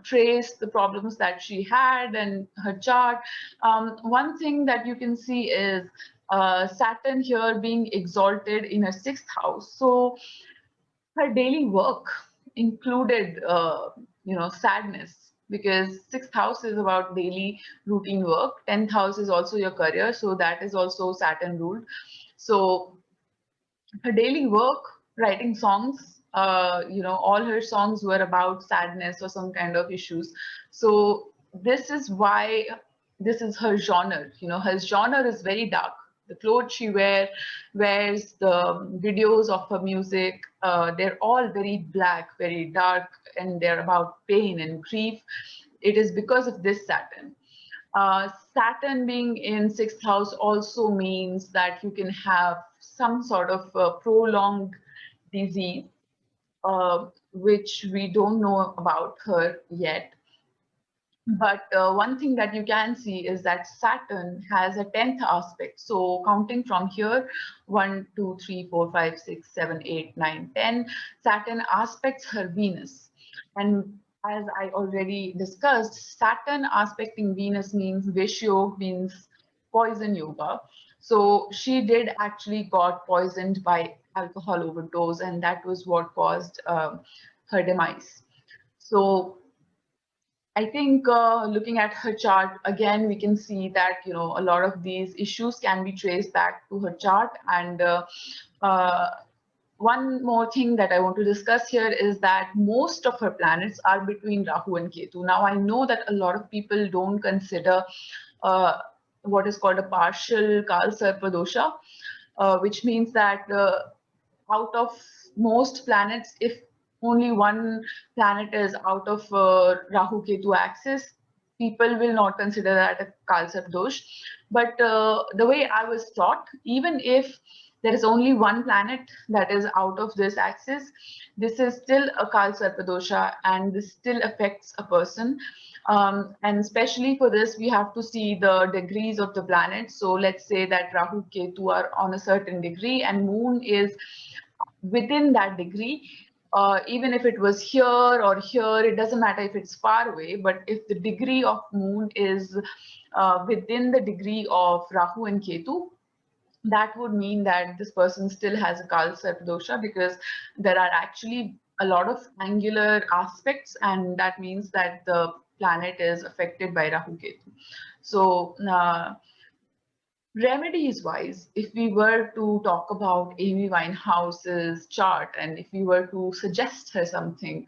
trace the problems that she had and her chart. One thing that you can see is Saturn here being exalted in her sixth house. So her daily work included, you know, sadness, because sixth house is about daily routine work. 10th house is also your career, so that is also Saturn ruled. So her daily work, writing songs, you know, all her songs were about sadness or some kind of issues. So this is why this is her genre. You know, her genre is very dark. The clothes she wears, the videos of her music, they're all very black, very dark, and they're about pain and grief. It is because of this Saturn. Saturn being in sixth house also means that you can have some sort of prolonged disease, which we don't know about her yet. But one thing that you can see is that Saturn has a 10th aspect. So counting from here, 1, 2, 3, 4, 5, 6, 7, 8, 9, 10, Saturn aspects her Venus. And as I already discussed, Saturn aspecting Venus means Vishyo, means poison yoga. So she did actually got poisoned by alcohol overdose, and that was what caused her demise. So I think looking at her chart again, we can see that, you know, a lot of these issues can be traced back to her chart. And uh, one more thing that I want to discuss here is that most of her planets are between Rahu and Ketu. Now, I know that a lot of people don't consider uh, what is called a partial Kal Sarpa dosha, which means that out of most planets, if only one planet is out of Rahu Ketu axis, people will not consider that a Kalsar dosh. But the way I was taught, even if there is only one planet that is out of this axis, this is still a Kalsarpa dosha, and this still affects a person. And especially for this, we have to see the degrees of the planet. So let's say that Rahu Ketu are on a certain degree and Moon is within that degree. Even if it was here or here, it doesn't matter if it's far away, but if the degree of Moon is within the degree of Rahu and Ketu, that would mean that this person still has a Kal Sarp dosha, because there are actually a lot of angular aspects, and that means that the planet is affected by Rahu Ketu. So remedies wise, if we were to talk about Amy Winehouse's chart and if we were to suggest her something,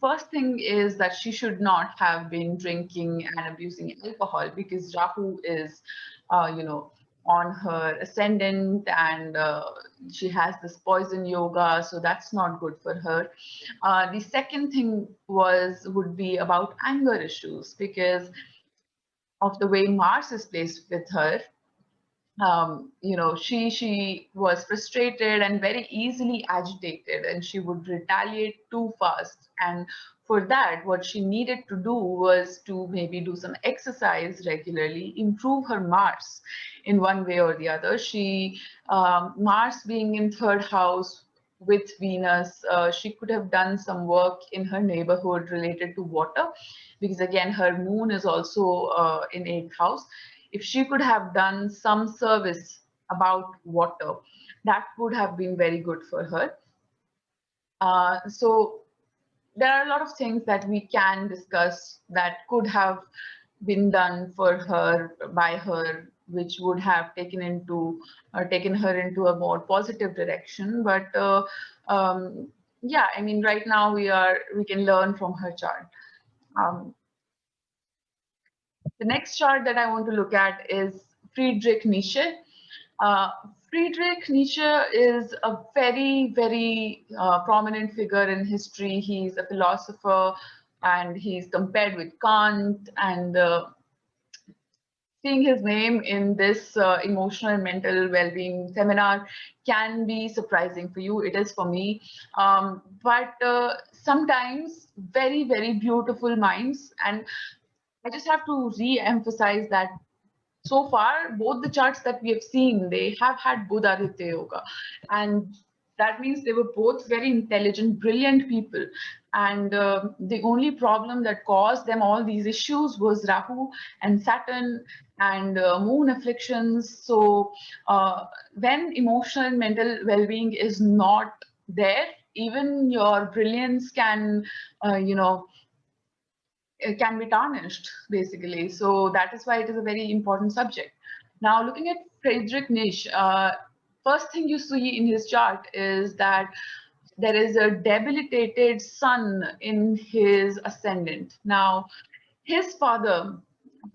first thing is that she should not have been drinking and abusing alcohol, because Rahu is, on her ascendant, and she has this poison yoga, so that's not good for her. The second thing would be about anger issues, because of the way Mars is placed with her. She was frustrated and very easily agitated, and she would retaliate too fast. And for that, what she needed to do was to maybe do some exercise regularly, improve her Mars in one way or the other. Mars being in third house with Venus, she could have done some work in her neighborhood related to water, because again, her moon is also in eighth house. If she could have done some service about water, that would have been very good for her. So there are a lot of things that we can discuss that could have been done for her by her, which would have taken her into a more positive direction. But yeah, I mean, right now we can learn from her chart. The next chart that I want to look at is Friedrich Nietzsche. Friedrich Nietzsche is a very, very prominent figure in history. He's a philosopher, and he's compared with Kant. And seeing his name in this emotional and mental well-being seminar can be surprising for you. It is for me. But sometimes very, very beautiful minds. And I just have to re-emphasize that so far, both the charts that we have seen, they have had Buddha Aditya Yoga. And that means they were both very intelligent, brilliant people. And the only problem that caused them all these issues was Rahu and Saturn and moon afflictions. So when emotional and mental well-being is not there, even your brilliance can, it can be tarnished, basically. So that is why it is a very important subject. Now, looking at Friedrich Nietzsche, first thing you see in his chart is that there is a debilitated sun in his ascendant. Now, his father,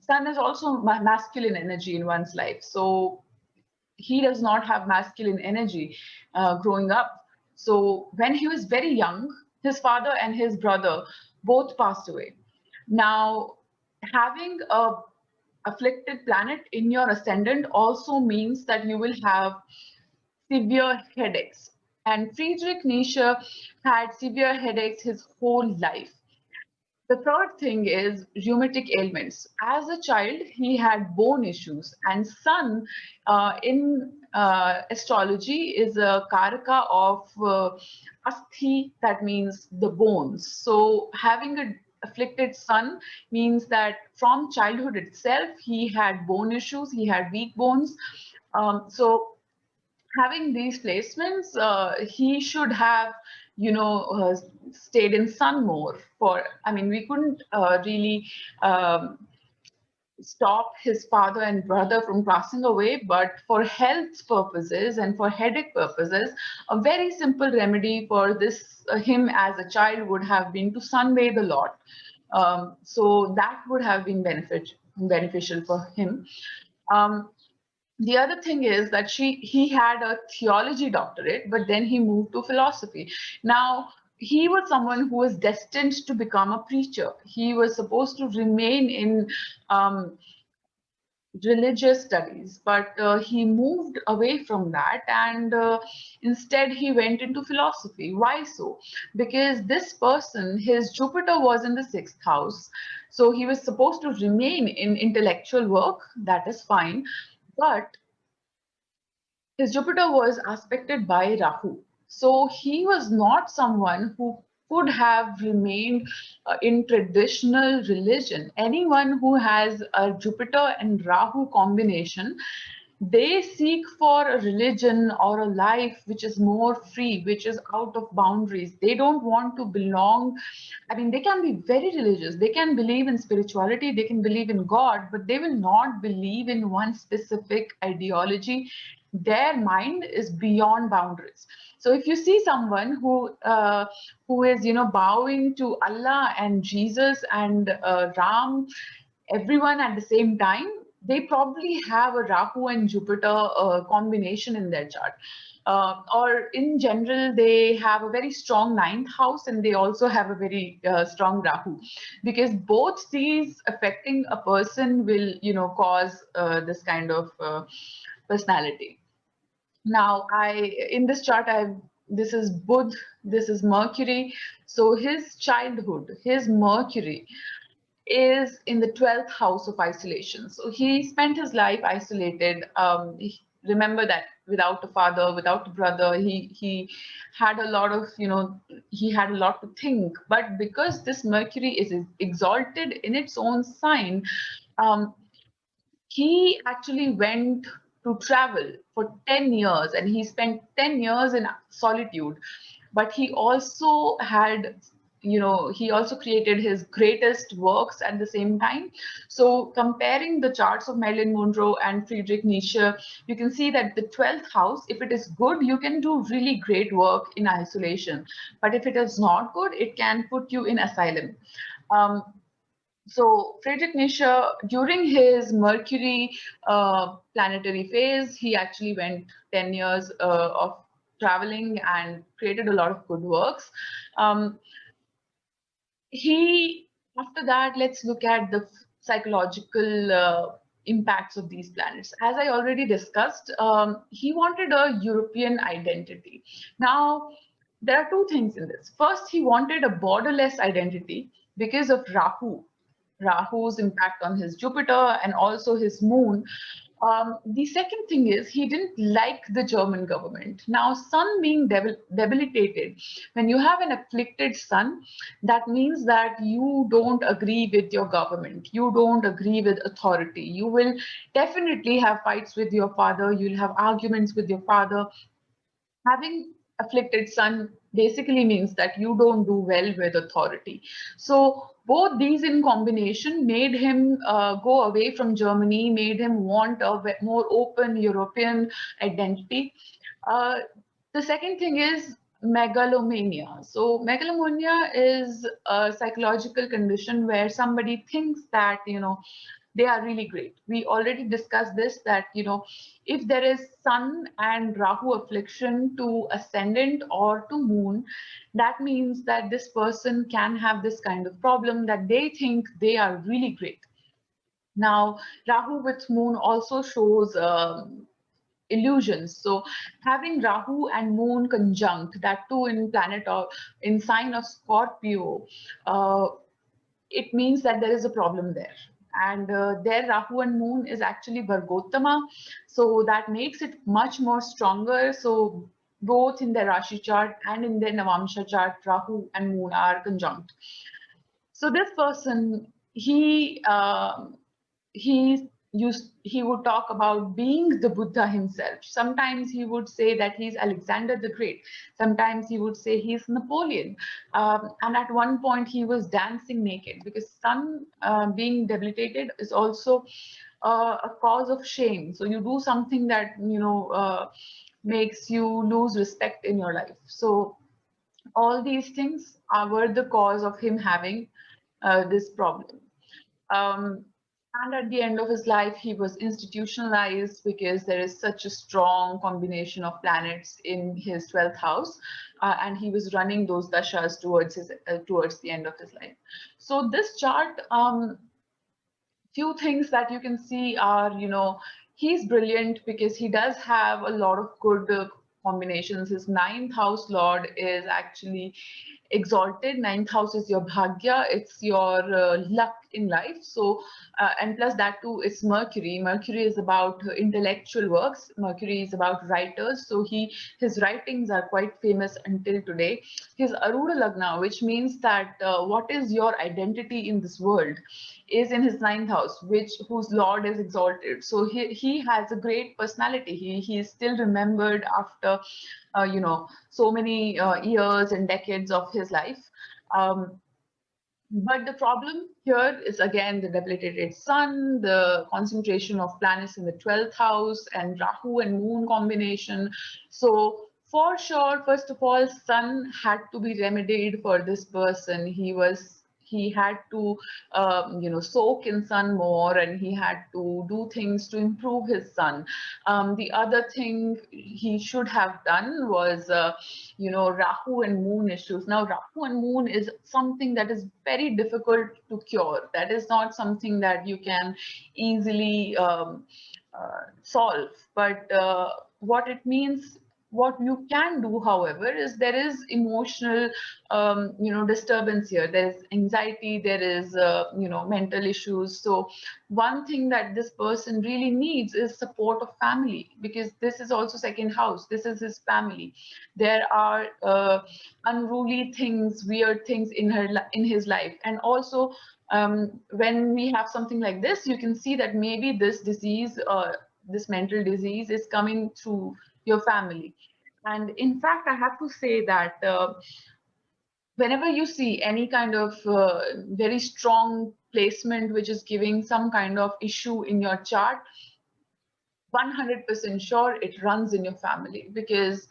sun is also masculine energy in one's life. So he does not have masculine energy growing up. So when he was very young, his father and his brother both passed away. Now, having a afflicted planet in your ascendant also means that you will have severe headaches. And Friedrich Nietzsche had severe headaches his whole life. The third thing is rheumatic ailments. As a child, he had bone issues, and Sun in astrology is a karaka of asthi, that means the bones. So having a afflicted Sun means that from childhood itself, he had bone issues, he had weak bones. So having these placements, he should have, stayed in sun more. We couldn't really stop his father and brother from passing away, but for health purposes and for headache purposes, a very simple remedy for this, him as a child, would have been to sunbathe a lot. So that would have been beneficial for him. The other thing is that he had a theology doctorate, but then he moved to philosophy. Now, he was someone who was destined to become a preacher. He was supposed to remain in religious studies, but he moved away from that, and instead he went into philosophy. Why so? Because this person, his Jupiter was in the sixth house, so he was supposed to remain in intellectual work. That is fine, but his Jupiter was aspected by Rahu. So he was not someone who could have remained in traditional religion. Anyone who has a Jupiter and Rahu combination they seek for a religion or a life which is more free, which is out of boundaries. They don't want to belong. I mean, they can be very religious. They can believe in spirituality. They can believe in God, but they will not believe in one specific ideology. Their mind is beyond boundaries. So if you see someone who is, you know, bowing to Allah and Jesus and Ram, everyone at the same time, they probably have a Rahu and Jupiter combination in their chart. Or in general, they have a very strong ninth house, and they also have a very strong Rahu, because both these affecting a person will, you know, cause this kind of personality. Now, in this chart, this is Budh, this is Mercury. So his childhood, his Mercury is in the 12th house of isolation. So he spent his life isolated. Remember that without a father, without a brother, he had a lot of, you know, he had a lot to think. But because this Mercury is exalted in its own sign, um, he actually went to travel for 10 years, and he spent 10 years in solitude. But he also had, you know, he also created his greatest works at the same time. So comparing the charts of Marilyn Monroe and Friedrich Nietzsche, you can see that the 12th house, if it is good, you can do really great work in isolation. But if it is not good, it can put you in asylum. um, so Friedrich Nietzsche, during his Mercury planetary phase, he actually went 10 years of traveling and created a lot of good works. Um, After that, let's look at the psychological impacts of these planets. As I already discussed, he wanted a European identity. Now, there are two things in this. First, he wanted a borderless identity because of Rahu's impact on his Jupiter and also his moon. The second thing is he didn't like the German government. Now, sun being debilitated, when you have an afflicted sun, that means that you don't agree with your government. You don't agree with authority. You will definitely have fights with your father. You'll have arguments with your father. Having afflicted sun basically means that you don't do well with authority. So both these in combination made him go away from Germany, made him want a more open European identity. Uh, the second thing is megalomania. So megalomania is a psychological condition where somebody thinks that, you know, they are really great. We already discussed this, that, you know, if there is sun and Rahu affliction to ascendant or to moon, that means that this person can have this kind of problem, that they think they are really great. Now, Rahu with moon also shows illusions. So having Rahu and moon conjunct, that too in planet or in sign of Scorpio, uh, it means that there is a problem there. And their Rahu and moon is actually Vargottama. So that makes it much more stronger. So both in their Rashi chart and in their Navamsha chart, Rahu and moon are conjunct. So this person, he would talk about being the Buddha himself. Sometimes he would say that he's Alexander the Great. Sometimes he would say he's Napoleon. And at one point he was dancing naked, because sun being debilitated is also a cause of shame. So you do something that, you know, makes you lose respect in your life. So all these things were the cause of him having this problem. Um, and at the end of his life, he was institutionalized because there is such a strong combination of planets in his 12th house, and he was running those dashas towards the end of his life. So this chart, few things that you can see are, you know, he's brilliant because he does have a lot of good combinations. His ninth house lord is actually exalted. Ninth house is your bhagya, it's your luck in life. So and plus that too, it's Mercury. Mercury is about intellectual works. Mercury is about writers. So his writings are quite famous until today. His Aruda Lagna, which means that what is your identity in this world, is in his ninth house, whose Lord is exalted. So he has a great personality. He is still remembered after so many years and decades of his life. But the problem here is again the debilitated sun, the concentration of planets in the 12th house, and Rahu and Moon combination. So for sure, first of all, sun had to be remedied for this person. He had to soak in sun more, and he had to do things to improve his sun. The other thing he should have done was Rahu and Moon issues. Now, Rahu and Moon is something that is very difficult to cure. That is not something that you can easily solve. But what it means, what you can do, however, is there is emotional, disturbance here. There is anxiety. There is, mental issues. So one thing that this person really needs is support of family, because this is also second house. This is his family. There are unruly things, weird things in his life. And also when we have something like this, you can see that maybe this disease, this mental disease, is coming through your family. And in fact, I have to say that whenever you see any kind of very strong placement which is giving some kind of issue in your chart, 100% sure it runs in your family, because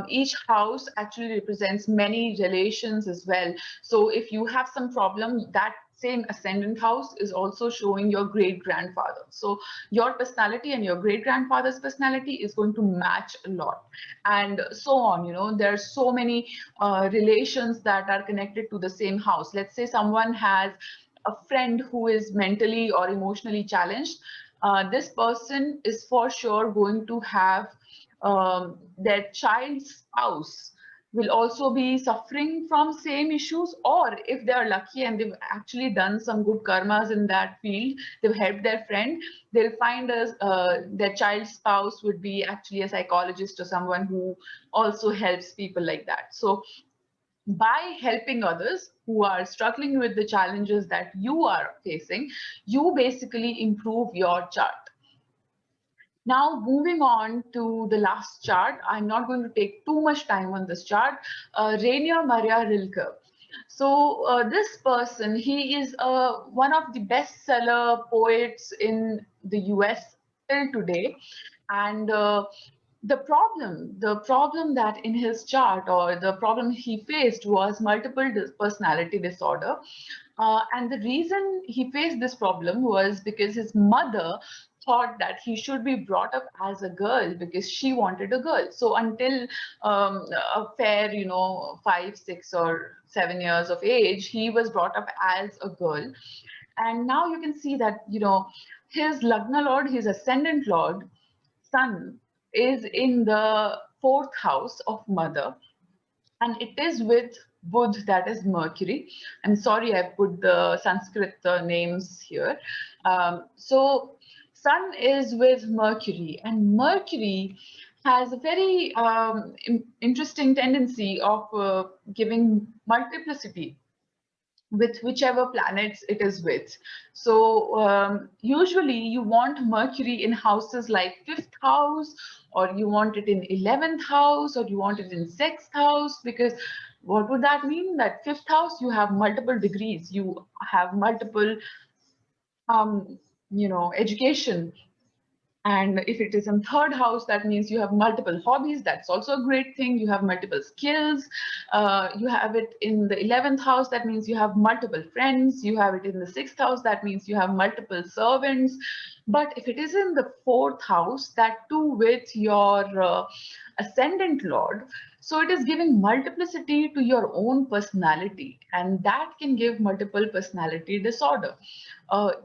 each house actually represents many relations as well. So if you have some problem, that same ascendant house is also showing your great grandfather. So your personality and your great grandfather's personality is going to match a lot, and so on. There are so many relations that are connected to the same house. Let's say someone has a friend who is mentally or emotionally challenged. This person is for sure going to have their child's spouse will also be suffering from same issues, or if they are lucky and they've actually done some good karmas in that field, they've helped their friend, they'll find as their child's spouse would be actually a psychologist or someone who also helps people like that. So by helping others who are struggling with the challenges that you are facing, you basically improve your chart. Now, moving on to the last chart, I'm not going to take too much time on this chart. Rainier Maria Rilke. So this person, he is one of the bestseller poets in the US till today. And the problem that in his chart, or the problem he faced, was multiple personality disorder. And the reason he faced this problem was because his mother thought that he should be brought up as a girl, because she wanted a girl. So until a fair 5, 6 or 7 years of age, he was brought up as a girl. And now you can see that his Lagna Lord, his ascendant Lord, Sun, is in the fourth house of mother, and it is with Budh, that is Mercury. I'm sorry I put the Sanskrit names here. So Sun is with Mercury, and Mercury has a very interesting tendency of giving multiplicity with whichever planets it is with. So usually you want Mercury in houses like fifth house, or you want it in 11th house, or you want it in sixth house, because what would that mean? That fifth house, you have multiple degrees, you have multiple education. And if it is in third house, that means you have multiple hobbies. That's also a great thing. You have multiple skills. You have it in the 11th house. That means you have multiple friends. You have it in the sixth house. That means you have multiple servants. But if it is in the fourth house, that too with your ascendant Lord, so it is giving multiplicity to your own personality, and that can give multiple personality disorder.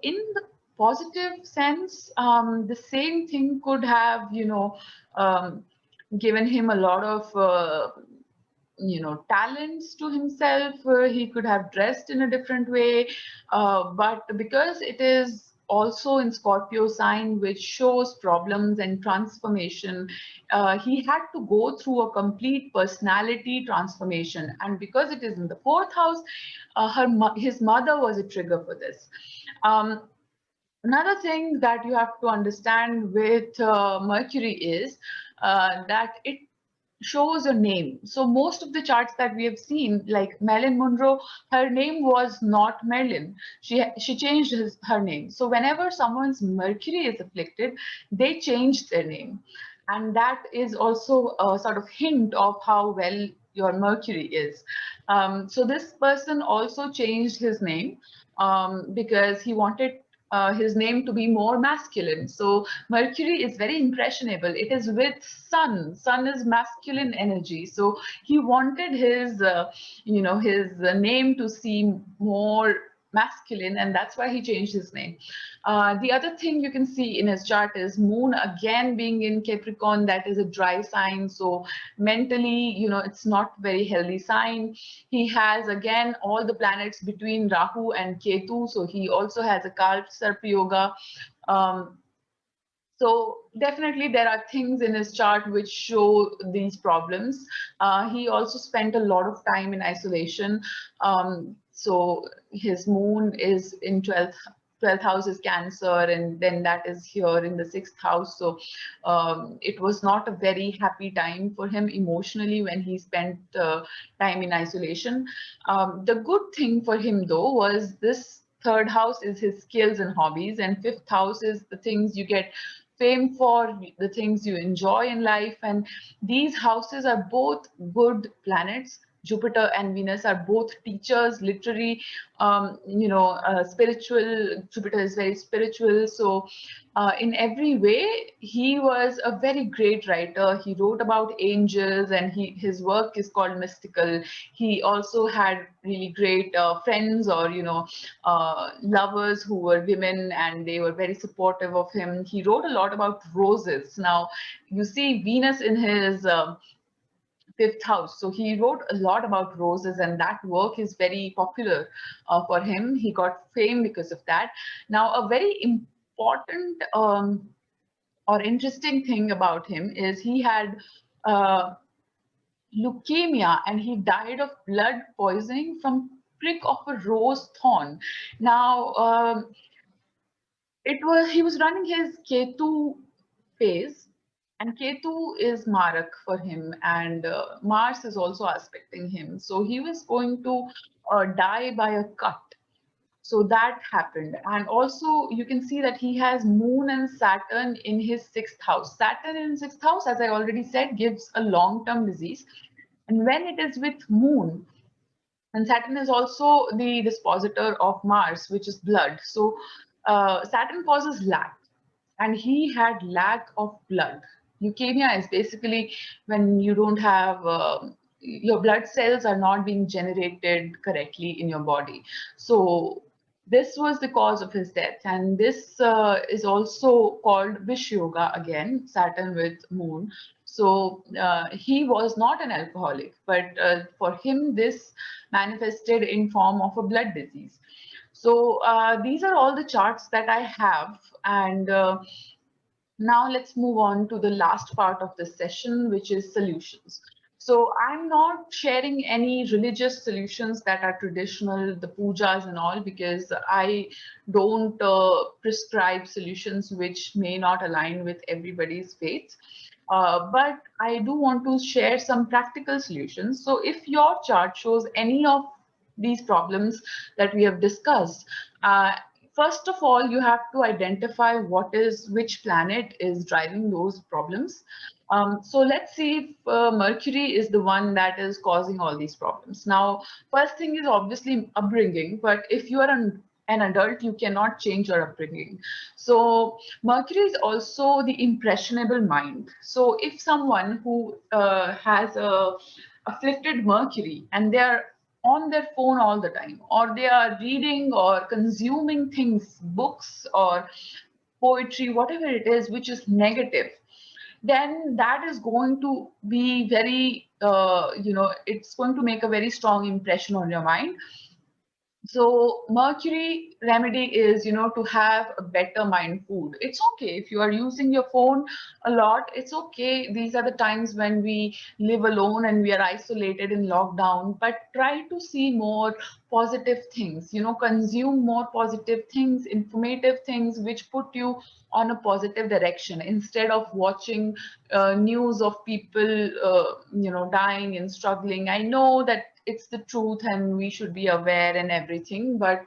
In the positive sense, the same thing could have, given him a lot of talents to himself. He could have dressed in a different way, but because it is also in Scorpio sign, which shows problems and transformation, he had to go through a complete personality transformation. And because it is in the fourth house, his mother was a trigger for this. Another thing that you have to understand with Mercury is that it shows a name. So most of the charts that we have seen, like Marilyn Monroe, her name was not Marilyn. She changed her name. So whenever someone's Mercury is afflicted, they change their name. And that is also a sort of hint of how well your Mercury is. So this person also changed his name because he wanted his name to be more masculine. So Mercury is very impressionable. It is with Sun. Sun is masculine energy. So he wanted his name to seem more masculine, and that's why he changed his name. The other thing you can see in his chart is Moon again being in Capricorn. That is a dry sign. So mentally, it's not very healthy sign. He has again all the planets between Rahu and Ketu. So he also has a Kalp Sarpa Yoga. So definitely there are things in his chart which show these problems. He also spent a lot of time in isolation. So his moon is in 12th house is Cancer, and then that is here in the 6th house. So it was not a very happy time for him emotionally when he spent time in isolation. The good thing for him though was this third house is his skills and hobbies, and fifth house is the things you get fame for, the things you enjoy in life. And these houses are both good planets. Jupiter and Venus are both teachers, literary, spiritual. Jupiter is very spiritual. So in every way, he was a very great writer. He wrote about angels, and his work is called mystical. He also had really great friends, or lovers who were women, and they were very supportive of him. He wrote a lot about roses. Now you see Venus in his fifth house, so he wrote a lot about roses, and that work is very popular for him. He got fame because of that. Now a very important or interesting thing about him is he had uh, leukemia, and he died of blood poisoning from prick of a rose thorn. Now he was running his Ketu phase, and Ketu is Marak for him, and Mars is also aspecting him. So he was going to die by a cut. So that happened. And also you can see that he has Moon and Saturn in his 6th house. Saturn in 6th house, as I already said, gives a long-term disease. And when it is with Moon, and Saturn is also the dispositor of Mars, which is blood. So Saturn causes lack, and he had lack of blood. Leukemia is basically when you don't have your blood cells are not being generated correctly in your body. So this was the cause of his death, and this is also called Vish Yoga again, Saturn with Moon. So he was not an alcoholic, but for him this manifested in form of a blood disease. So these are all the charts that I have, and now let's move on to the last part of this session, which is solutions. So I'm not sharing any religious solutions that are traditional, the pujas and all, because I don't prescribe solutions which may not align with everybody's faith. But I do want to share some practical solutions. So if your chart shows any of these problems that we have discussed, first of all, you have to identify which planet is driving those problems. So let's see if Mercury is the one that is causing all these problems. Now, first thing is obviously upbringing, but if you are an adult, you cannot change your upbringing. So Mercury is also the impressionable mind. So if someone who has a afflicted Mercury and they are on their phone all the time, or they are reading or consuming things, books or poetry, whatever it is, which is negative, then that is going to be very it's going to make a very strong impression on your mind. So Mercury remedy is, to have a better mind food. It's okay if you are using your phone a lot. It's okay. These are the times when we live alone and we are isolated in lockdown, but try to see more positive things, consume more positive things, informative things, which put you on a positive direction instead of watching news of people, dying and struggling. I know that it's the truth and we should be aware and everything, but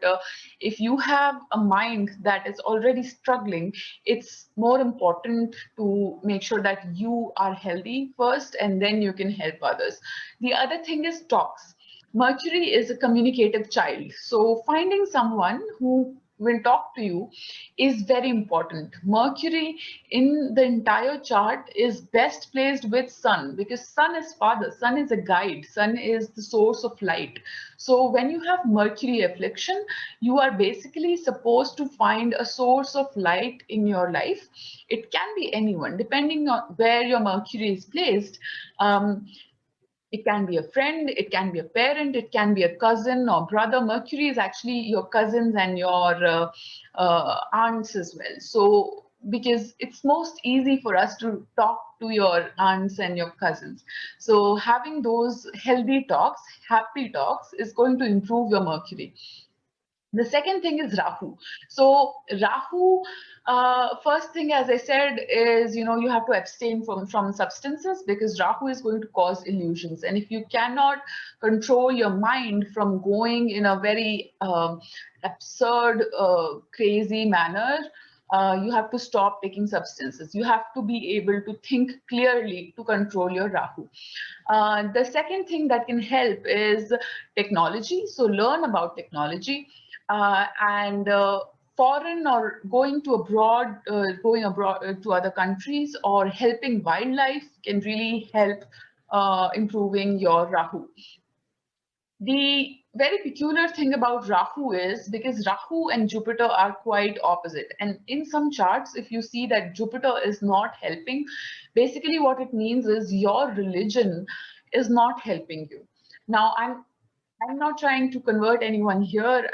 if you have a mind that is already struggling, it's more important to make sure that you are healthy first and then you can help others. The other thing is talks. Mercury is a communicative child, so finding someone who will talk to you is very important. Mercury in the entire chart is best placed with Sun, because Sun is father, Sun is a guide, Sun is the source of light. So when you have Mercury affliction, you are basically supposed to find a source of light in your life. It can be anyone, depending on where your Mercury is placed. It can be a friend, it can be a parent, it can be a cousin or brother. Mercury is actually your cousins and your aunts as well. So, because it's most easy for us to talk to your aunts and your cousins. So, having those healthy talks, happy talks, is going to improve your Mercury. The second thing is Rahu. So Rahu, first thing, as I said, is, you have to abstain from substances, because Rahu is going to cause illusions. And if you cannot control your mind from going in a very absurd, crazy manner, you have to stop taking substances. You have to be able to think clearly to control your Rahu. The second thing that can help is technology. So learn about technology, and foreign or going abroad to other countries, or helping wildlife can really help improving your Rahu. The very peculiar thing about Rahu is, because Rahu and Jupiter are quite opposite. And in some charts, if you see that Jupiter is not helping, basically what it means is your religion is not helping you. Now, I'm not trying to convert anyone here,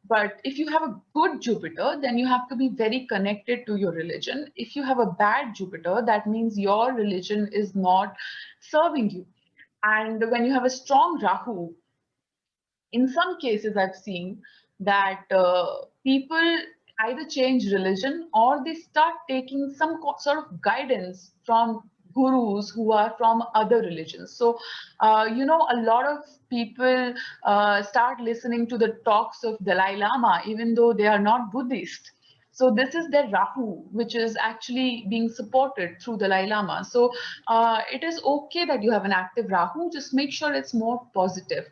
but if you have a good Jupiter, then you have to be very connected to your religion. If you have a bad Jupiter, that means your religion is not serving you. And when you have a strong Rahu, in some cases I've seen that people either change religion or they start taking some sort of guidance from gurus who are from other religions. So, a lot of people start listening to the talks of Dalai Lama, even though they are not Buddhist. So this is their Rahu, which is actually being supported through Dalai Lama. So it is okay that you have an active Rahu. Just make sure it's more positive.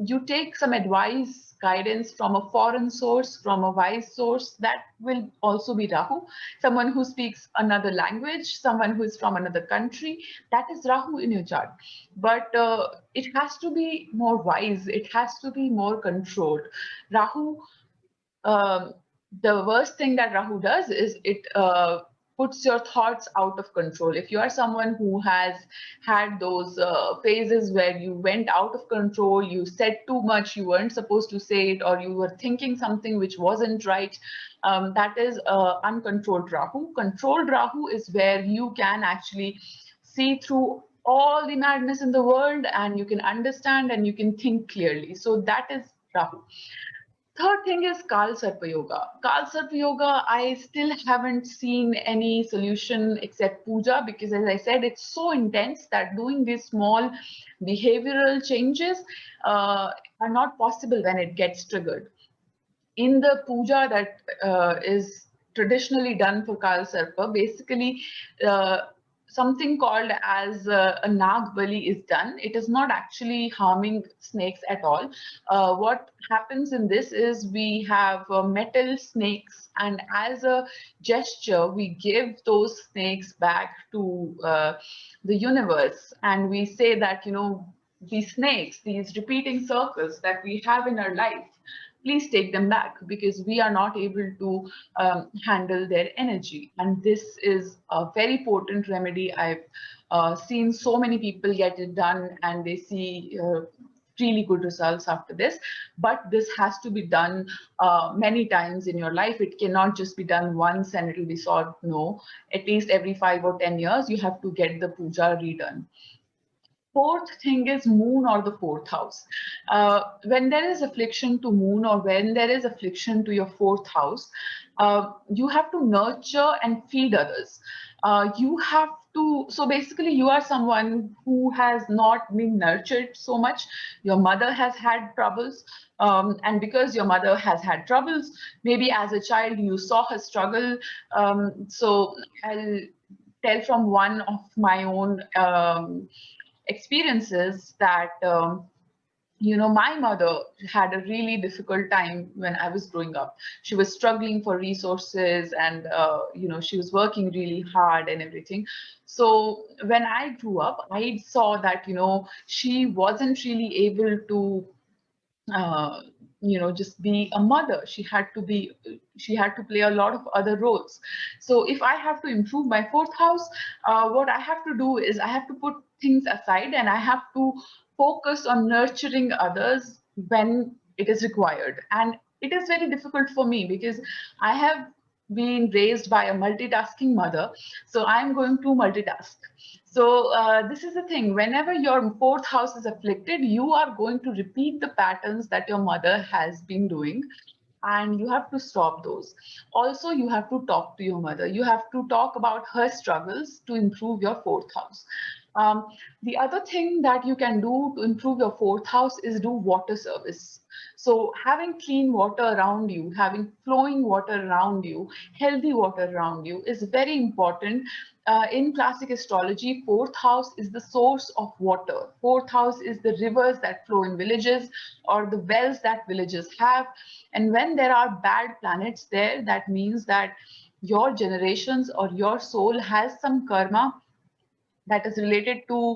You take some advice, guidance from a foreign source, from a wise source. That will also be Rahu. Someone who speaks another language, someone who is from another country. That is Rahu in your chart. But it has to be more wise. It has to be more controlled. Rahu. Um, the worst thing that Rahu does is it puts your thoughts out of control. If you are someone who has had those phases where you went out of control, you said too much, you weren't supposed to say it, or you were thinking something which wasn't right, that is uncontrolled Rahu. Controlled Rahu is where you can actually see through all the madness in the world, and you can understand and you can think clearly. So that is Rahu. Third thing is Kal Sarpa Yoga. Kal Sarpa Yoga, I still haven't seen any solution except puja, because as I said, it's so intense that doing these small behavioral changes are not possible when it gets triggered. In the puja that is traditionally done for Kal Sarpa, basically something called as a Nag Bali is done. It is not actually harming snakes at all. What happens in this is we have metal snakes, and as a gesture, we give those snakes back to the universe, and we say that, these snakes, these repeating circles that we have in our life, please take them back, because we are not able to handle their energy. And this is a very potent remedy. I've seen so many people get it done, and they see really good results after this. But this has to be done many times in your life. It cannot just be done once and it will be solved. No, at least every 5 or 10 years, you have to get the puja redone. Fourth thing is moon or the fourth house. When there is affliction to moon, or when there is affliction to your fourth house, you have to nurture and feed others. You have to, so basically you are someone who has not been nurtured so much. Your mother has had troubles, and because your mother has had troubles, maybe as a child you saw her struggle. So I'll tell from one of my own experiences that my mother had a really difficult time when I was growing up. She was struggling for resources, and she was working really hard and everything. So when I grew up, I saw that she wasn't really able to uh, just be a mother. She had to play a lot of other roles. So if I have to improve my fourth house, what I have to do is I have to put things aside, and I have to focus on nurturing others when it is required. And it is very difficult for me, because I have been raised by a multitasking mother, so I'm going to multitask. So this is the thing. Whenever your fourth house is afflicted, you are going to repeat the patterns that your mother has been doing, and you have to stop those. Also, you have to talk to your mother. You have to talk about her struggles to improve your fourth house. Um, the other thing that you can do to improve your fourth house is do water service. So having clean water around you, having flowing water around you, healthy water around you is very important. In classic astrology, fourth house is the source of water. Fourth house is the rivers that flow in villages, or the wells that villages have. And when there are bad planets there, that means that your generations or your soul has some karma that is related to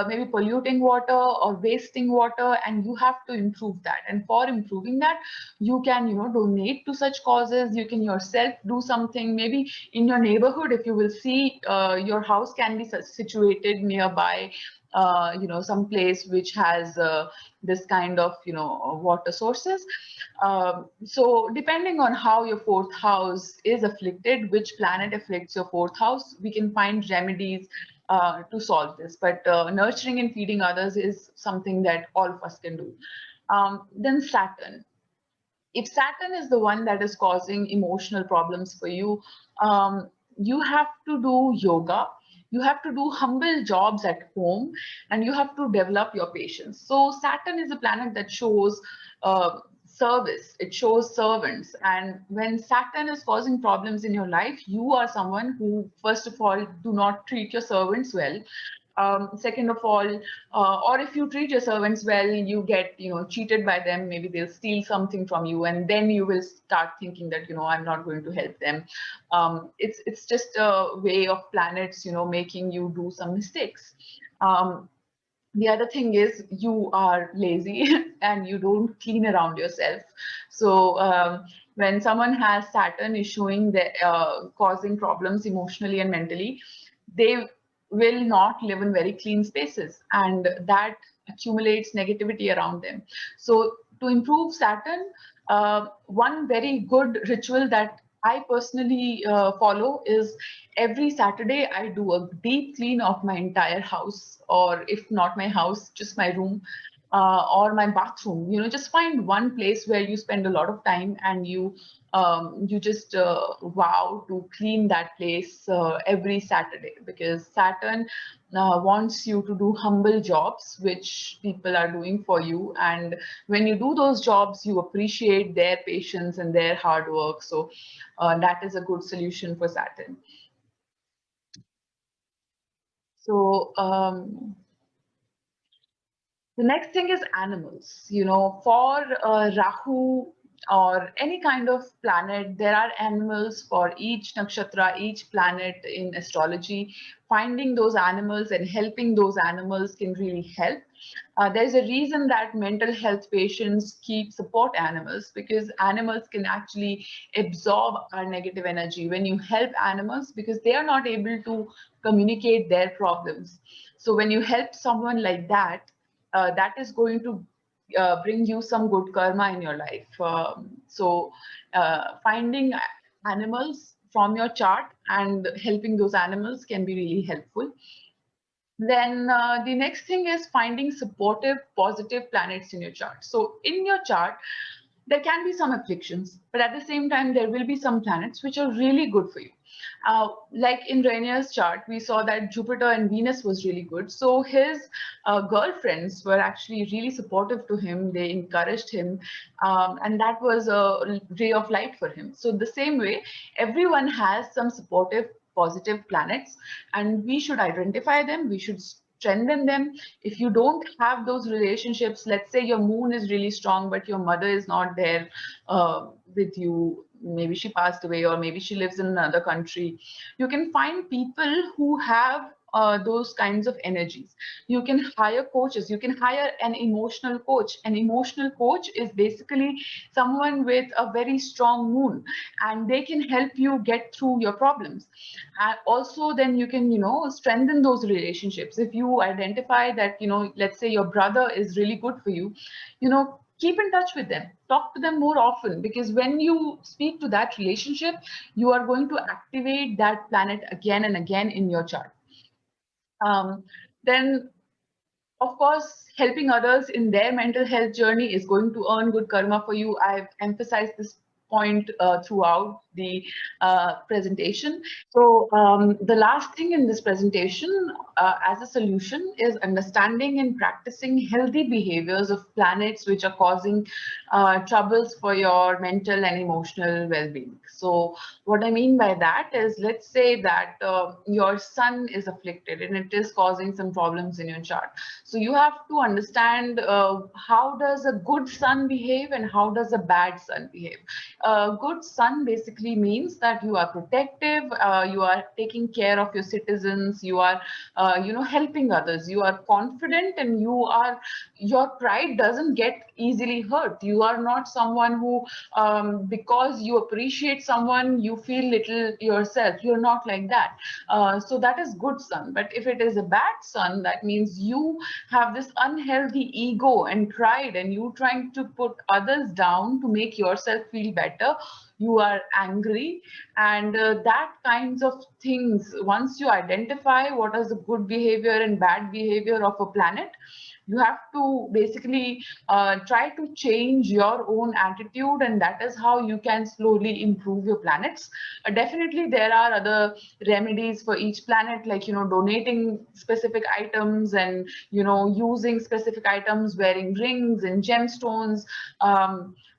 maybe polluting water or wasting water, and you have to improve that. And for improving that, you can donate to such causes. You can yourself do something, maybe in your neighborhood. If you will see, your house can be situated nearby some place which has this kind of water sources. So depending on how your fourth house is afflicted, which planet afflicts your fourth house, we can find remedies to solve this. But nurturing and feeding others is something that all of us can do. Then Saturn. If Saturn is the one that is causing emotional problems for you, you have to do yoga. You have to do humble jobs at home, and you have to develop your patience. So Saturn is a planet that shows service. It shows servants. And when Saturn is causing problems in your life, you are someone who, first of all, do not treat your servants well. Second of all, or if you treat your servants well, you get cheated by them. Maybe they'll steal something from you, and then you will start thinking that I'm not going to help them. It's just a way of planets making you do some mistakes. The other thing is you are lazy and you don't clean around yourself. So when someone has Saturn is showing the causing problems emotionally and mentally, they will not live in very clean spaces, and that accumulates negativity around them. So to improve Saturn, one very good ritual that I personally follow is every Saturday I do a deep clean of my entire house, or if not my house, just my room. Or my bathroom. Just find one place where you spend a lot of time, and you just vow to clean that place every Saturday, because Saturn wants you to do humble jobs which people are doing for you. And when you do those jobs, you appreciate their patience and their hard work. So that is a good solution for Saturn. So the next thing is animals. For Rahu or any kind of planet, there are animals for each nakshatra, each planet in astrology. Finding those animals and helping those animals can really help. There's a reason that mental health patients keep support animals, because animals can actually absorb our negative energy when you help animals, because they are not able to communicate their problems. So when you help someone like that, that is going to bring you some good karma in your life. Finding animals from your chart and helping those animals can be really helpful. Then the next thing is finding supportive, positive planets in your chart. So in your chart, there can be some afflictions, but at the same time, there will be some planets which are really good for you. Like in Rainier's chart, we saw that Jupiter and Venus was really good. So his girlfriends were actually really supportive to him. They encouraged him, and that was a ray of light for him. So the same way, everyone has some supportive, positive planets, and we should identify them. We should strengthen them. If you don't have those relationships, let's say your moon is really strong, but your mother is not there with you, maybe she passed away, or maybe she lives in another country, you can find people who have those kinds of energies. You can hire coaches. You can hire an emotional coach. An emotional coach is basically someone with a very strong moon, and they can help you get through your problems. And also, then you can, strengthen those relationships. If you identify that, let's say your brother is really good for you, keep in touch with them, talk to them more often, because when you speak to that relationship, you are going to activate that planet again and again in your chart. Then, of course, helping others in their mental health journey is going to earn good karma for you. I've emphasized this point throughout the presentation. So the last thing in this presentation as a solution is understanding and practicing healthy behaviors of planets which are causing troubles for your mental and emotional well-being. So what I mean by that is, let's say that your sun is afflicted and it is causing some problems in your chart. So you have to understand how does a good sun behave and how does a bad sun behave. A good sun basically means that you are protective, you are taking care of your citizens, you are helping others, you are confident, and your pride doesn't get easily hurt. You are not someone who because you appreciate someone you feel little yourself. You're not like that. So that is good sun. But if it is a bad sun, that means you have this unhealthy ego and pride, and you trying to put others down to make yourself feel better. You are angry, and that kinds of things, once you identify what is the good behavior and bad behavior of a planet, you have to basically try to change your own attitude, and that is how you can slowly improve your planets. Definitely there are other remedies for each planet, like donating specific items, and using specific items, wearing rings and gemstones,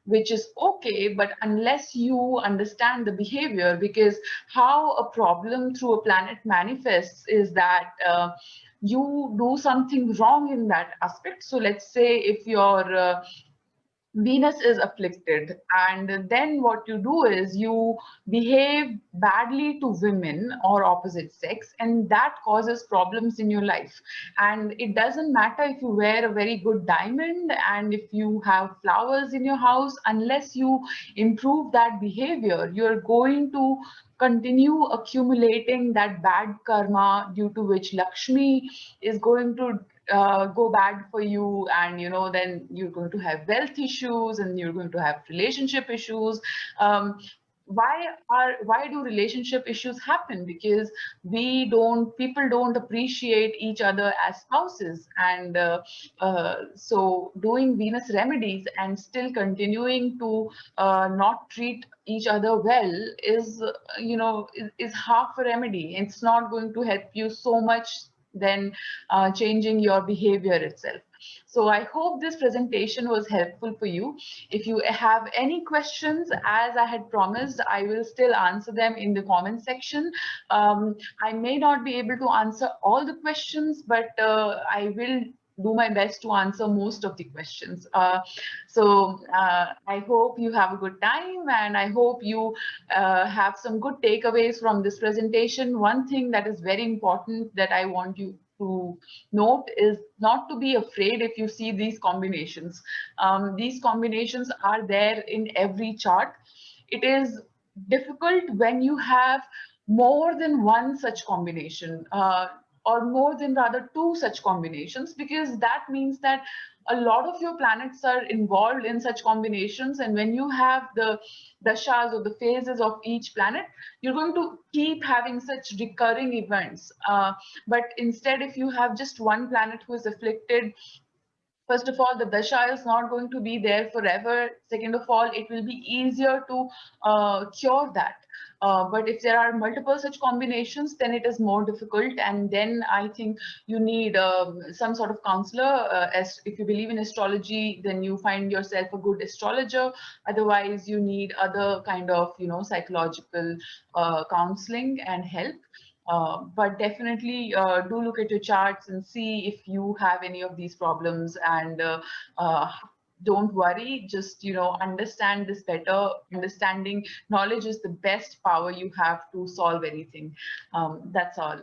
which is okay, but unless you understand the behavior, because how a problem through a planet manifests is that you do something wrong in that aspect. So let's say if your Venus is afflicted, and then what you do is you behave badly to women or opposite sex, and that causes problems in your life. And it doesn't matter if you wear a very good diamond and if you have flowers in your house, unless you improve that behavior, you're going to continue accumulating that bad karma, due to which Lakshmi is going to go bad for you, and then you're going to have wealth issues, and you're going to have relationship issues. Why do relationship issues happen? Because people don't appreciate each other as spouses, and so doing Venus remedies and still continuing to not treat each other well is is half a remedy. It's not going to help you so much than changing your behavior itself. So I hope this presentation was helpful for you. If you have any questions, as I had promised, I will still answer them in the comment section. I may not be able to answer all the questions, but I will do my best to answer most of the questions. I hope you have a good time, and I hope you have some good takeaways from this presentation. One thing that is very important that I want you to note is not to be afraid if you see these combinations. These combinations are there in every chart. It is difficult when you have more than one such combination, or more than rather two such combinations, because that means that a lot of your planets are involved in such combinations, and when you have the dashas or the phases of each planet, you're going to keep having such recurring events. But instead, if you have just one planet who is afflicted, first of all, the dasha is not going to be there forever. Second of all, it will be easier to cure that. But if there are multiple such combinations, then it is more difficult. And then I think you need some sort of counselor. As if you believe in astrology, then you find yourself a good astrologer. Otherwise, you need other kind of, psychological counseling and help. But definitely do look at your charts and see if you have any of these problems, and don't worry, just understand this better. Understanding knowledge is the best power you have to solve anything. That's all.